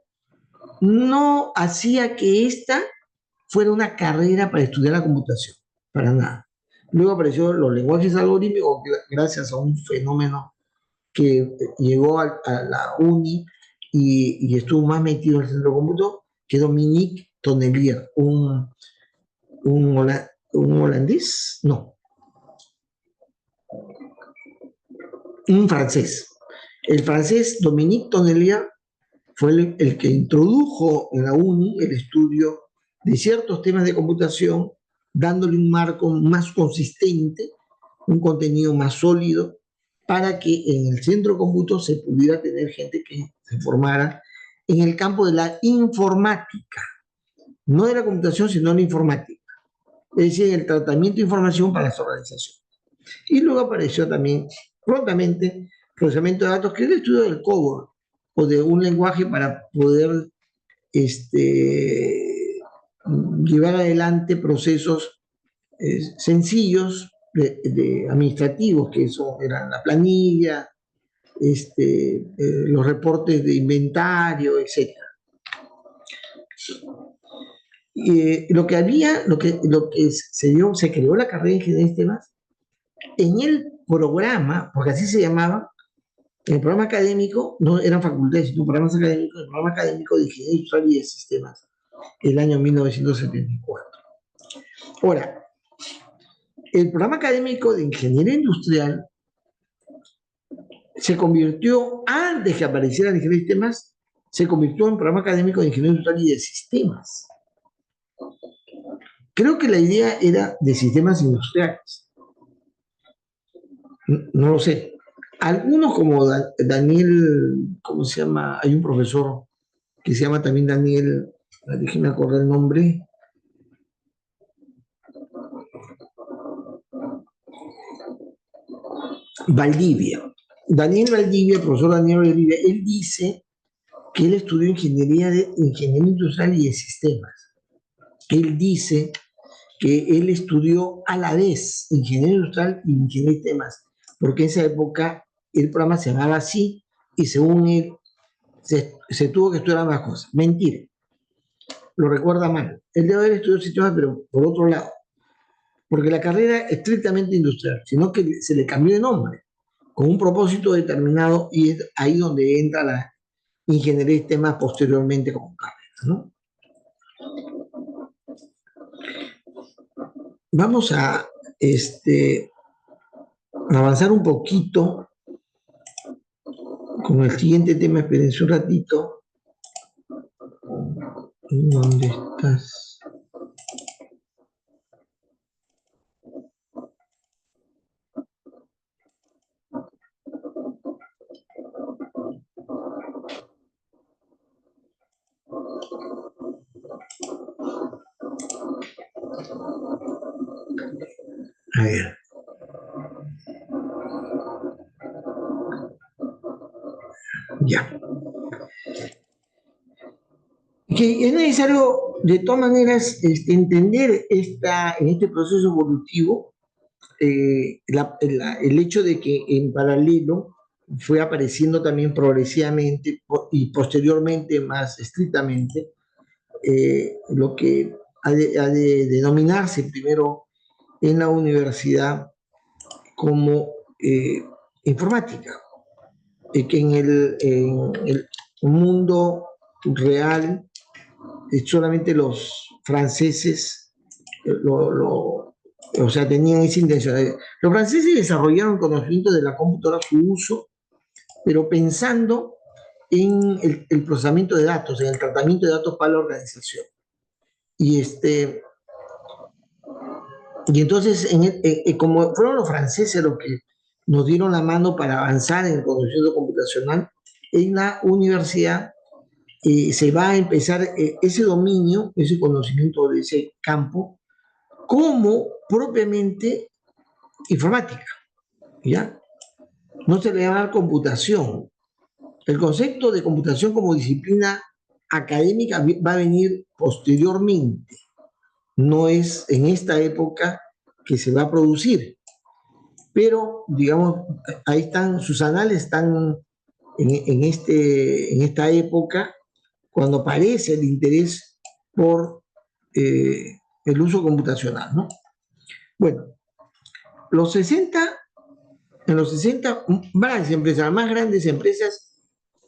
no hacía que esta fuera una carrera para estudiar la computación, para nada. Luego aparecieron los lenguajes algorítmicos gracias a un fenómeno que llegó a la UNI y estuvo más metido en el centro de cómputo, que Dominique Tonnelier, un holandés, no, un francés. El francés Dominique Tonnelier fue el que introdujo en la UNI el estudio de ciertos temas de computación, dándole un marco más consistente, un contenido más sólido, para que en el centro de cómputo se pudiera tener gente que se formara en el campo de la informática, no de la computación, sino de la informática, es decir, el tratamiento de información para las organizaciones. Y luego apareció también prontamente procesamiento de datos, que es el estudio del COBOL, o de un lenguaje para poder llevar adelante procesos sencillos administrativos, que eso eran la planilla, los reportes de inventario, etc. Lo que se creó la carrera de ingeniería de sistemas en el programa, porque así se llamaba, en el programa académico, no eran facultades, sino programas académicos, el programa académico de ingeniería industrial y de sistemas, el año 1974. Ahora, el programa académico de ingeniería industrial se convirtió, antes que apareciera la ingeniería de sistemas, se convirtió en programa académico de ingeniería industrial y de sistemas. Creo que la idea era de sistemas industriales. No lo sé. Algunos como Daniel, ¿cómo se llama? Hay un profesor que se llama también Daniel, déjeme acordar el nombre. Valdivia. Daniel Valdivia, profesor Daniel Valdivia, él dice que él estudió ingeniería industrial y de sistemas. Él dice que él estudió a la vez ingeniería industrial y ingeniería de sistemas, porque en esa época el programa se llamaba así y según él se tuvo que estudiar ambas cosas. Mentira. Lo recuerda mal. Él debe haber estudiado sistemas, pero por otro lado. Porque la carrera es estrictamente industrial, sino que se le cambió de nombre, con un propósito determinado, y es ahí donde entra la ingeniería de sistemas posteriormente como carrera, ¿no? Vamos a avanzar un poquito con el siguiente tema. Espérense un ratito. ¿Dónde estás? A ver. Ya. Que es necesario, de todas maneras, entender en este proceso evolutivo el hecho de que en paralelo fue apareciendo también progresivamente y posteriormente más estrictamente lo que denominarse primero en la universidad como informática, que en el mundo real solamente los franceses o sea, tenían esa intención. Los franceses desarrollaron conocimiento de la computadora, su uso, pero pensando en el procesamiento de datos, en el tratamiento de datos para la organización. Y entonces, como fueron los franceses los que nos dieron la mano para avanzar en el conocimiento computacional, en la universidad se va a empezar ese dominio, ese conocimiento de ese campo, como propiamente informática, ¿ya? No se le llama computación. El concepto de computación como disciplina académica va a venir posteriormente. No es en esta época que se va a producir. Pero, digamos, ahí están, sus anales están en esta época, cuando aparece el interés por el uso computacional, ¿no? Bueno, en los 60, varias empresas, las más grandes empresas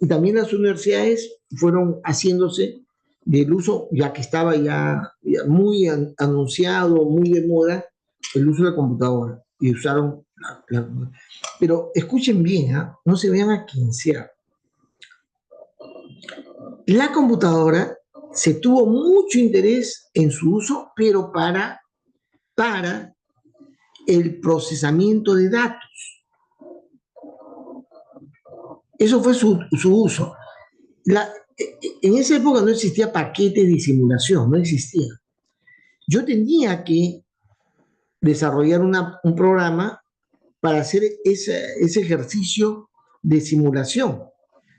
y también las universidades fueron haciéndose del uso, ya que estaba ya muy anunciado, muy de moda, el uso de la computadora. Y usaron pero escuchen bien, ¿eh? No se vean a quincear. La computadora se tuvo mucho interés en su uso, pero para el procesamiento de datos. Eso fue su uso. En esa época no existía paquete de simulación, no existía. Yo tenía que desarrollar un programa para hacer ese ejercicio de simulación.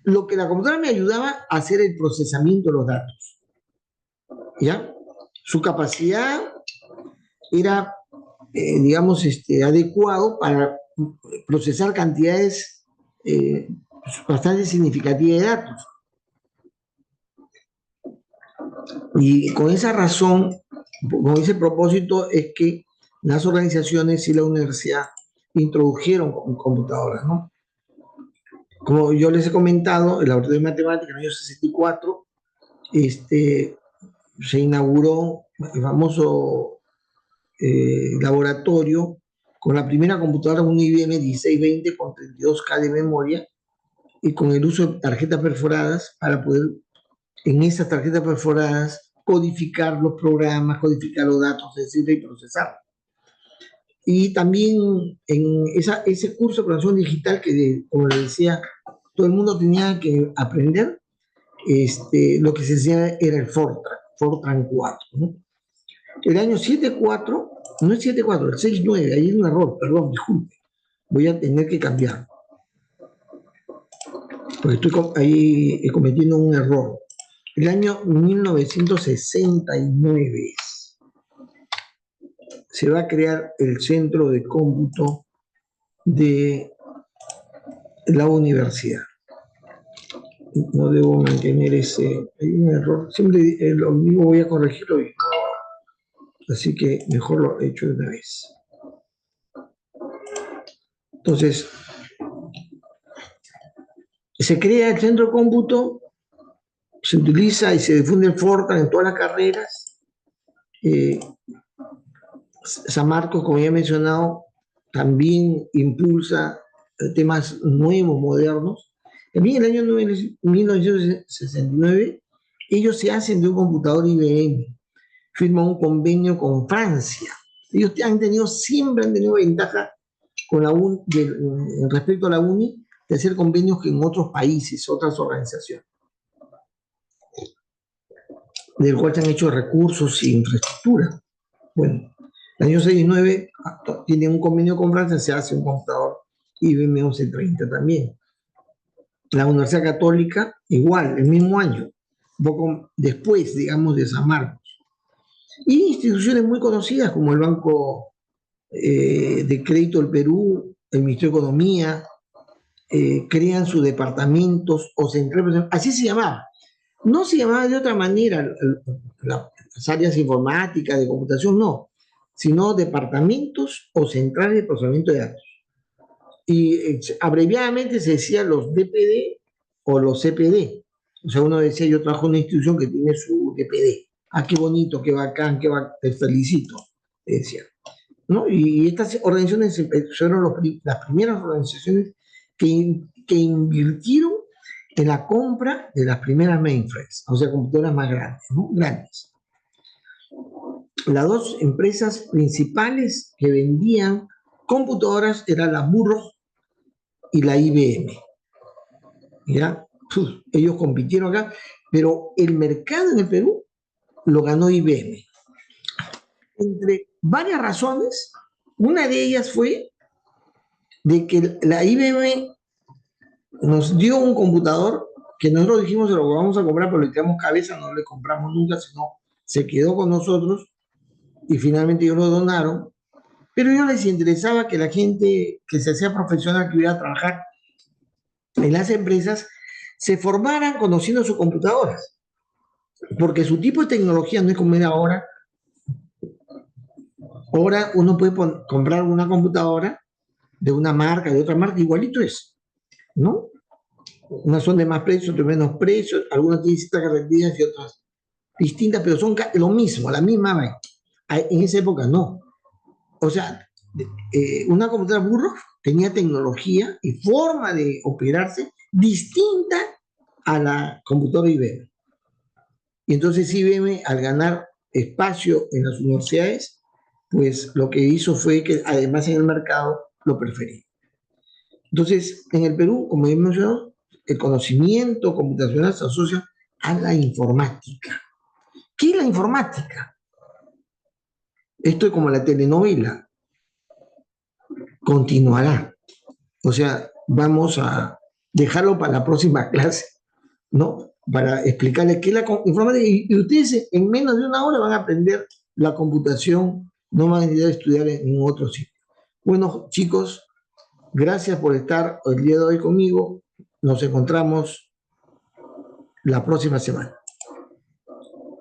Lo que la computadora me ayudaba a hacer el procesamiento de los datos. ¿Ya? Su capacidad era, digamos, adecuado para procesar cantidades bastante significativas de datos. Y con esa razón, con ese propósito, es que las organizaciones y la universidad introdujeron computadoras, ¿no? Como yo les he comentado, el laboratorio de matemáticas en el año 64 se inauguró el famoso laboratorio con la primera computadora, un IBM 1620 con 32K de memoria y con el uso de tarjetas perforadas para poder, en esas tarjetas perforadas, codificar los programas, codificar los datos, etcétera, y procesarlos. Y también en ese curso de programación digital que, como les decía, todo el mundo tenía que aprender, lo que se decía era el Fortran 4, ¿no? El año 74, no es 74, el 69, ahí hay un error, perdón, disculpe, voy a tener que cambiar, porque estoy ahí cometiendo un error. El año 1969 se va a crear el centro de cómputo de la universidad. No debo mantener hay un error, siempre lo mismo, voy a corregirlo hoy. Así que mejor lo he hecho de una vez. Entonces, se crea el centro de cómputo, se utiliza y se difunde el Fortran en todas las carreras. San Marcos, como ya he mencionado, también impulsa temas nuevos, modernos. También en el año 1969, ellos se hacen de un computador IBM, firman un convenio con Francia. Ellos siempre han tenido ventaja con la respecto a la UNI, de hacer convenios que en otros países, otras organizaciones, del cual se han hecho recursos y infraestructura. Bueno, el año 69 tiene un convenio con Francia, se hace un computador IBM 1130 también. La Universidad Católica, igual, el mismo año, un poco después, digamos, de San Marcos. Y instituciones muy conocidas como el Banco de Crédito del Perú, el Ministerio de Economía, crean sus departamentos o centros, así se llamaba. No se llamaba de otra manera las áreas informáticas de computación, no, sino departamentos o centrales de procesamiento de datos. Y abreviadamente se decía los DPD o los CPD. O sea, uno decía, yo trabajo en una institución que tiene su DPD. Ah, qué bonito, qué bacán, te felicito, decía. ¿No? Y estas organizaciones fueron las primeras organizaciones que invirtieron en la compra de las primeras mainframes, o sea, computadoras más grandes, ¿no? Grandes. Las dos empresas principales que vendían computadoras eran la Burroughs y la IBM. ¿Ya? Ellos compitieron acá, pero el mercado en el Perú lo ganó IBM. Entre varias razones, una de ellas fue de que la IBM nos dio un computador que nosotros dijimos se lo vamos a comprar, pero le tiramos cabeza, no le compramos nunca, sino se quedó con nosotros y finalmente ellos lo donaron. Pero a ellos les interesaba que la gente que se hacía profesional, que iba a trabajar en las empresas, se formaran conociendo sus computadoras. Porque su tipo de tecnología no es como era ahora. Ahora uno puede comprar una computadora de una marca, de otra marca, igualito es, ¿no? Unas son de más precio, otras de menos precio, algunas tienen ciertas características y otras distintas, pero son lo mismo, la misma vaina. En esa época no. O sea, una computadora Burroughs tenía tecnología y forma de operarse distinta a la computadora IBM. Y entonces IBM, al ganar espacio en las universidades, pues lo que hizo fue que además en el mercado lo prefería. Entonces, en el Perú, como he mencionado, el conocimiento computacional se asocia a la informática. ¿Qué es la informática? Esto es como la telenovela. Continuará. O sea, vamos a dejarlo para la próxima clase, ¿no? Para explicarles qué es la informática. Y ustedes en menos de una hora van a aprender la computación, no van a necesitar estudiar en ningún otro sitio. Bueno, chicos, gracias por estar el día de hoy conmigo. Nos encontramos la próxima semana.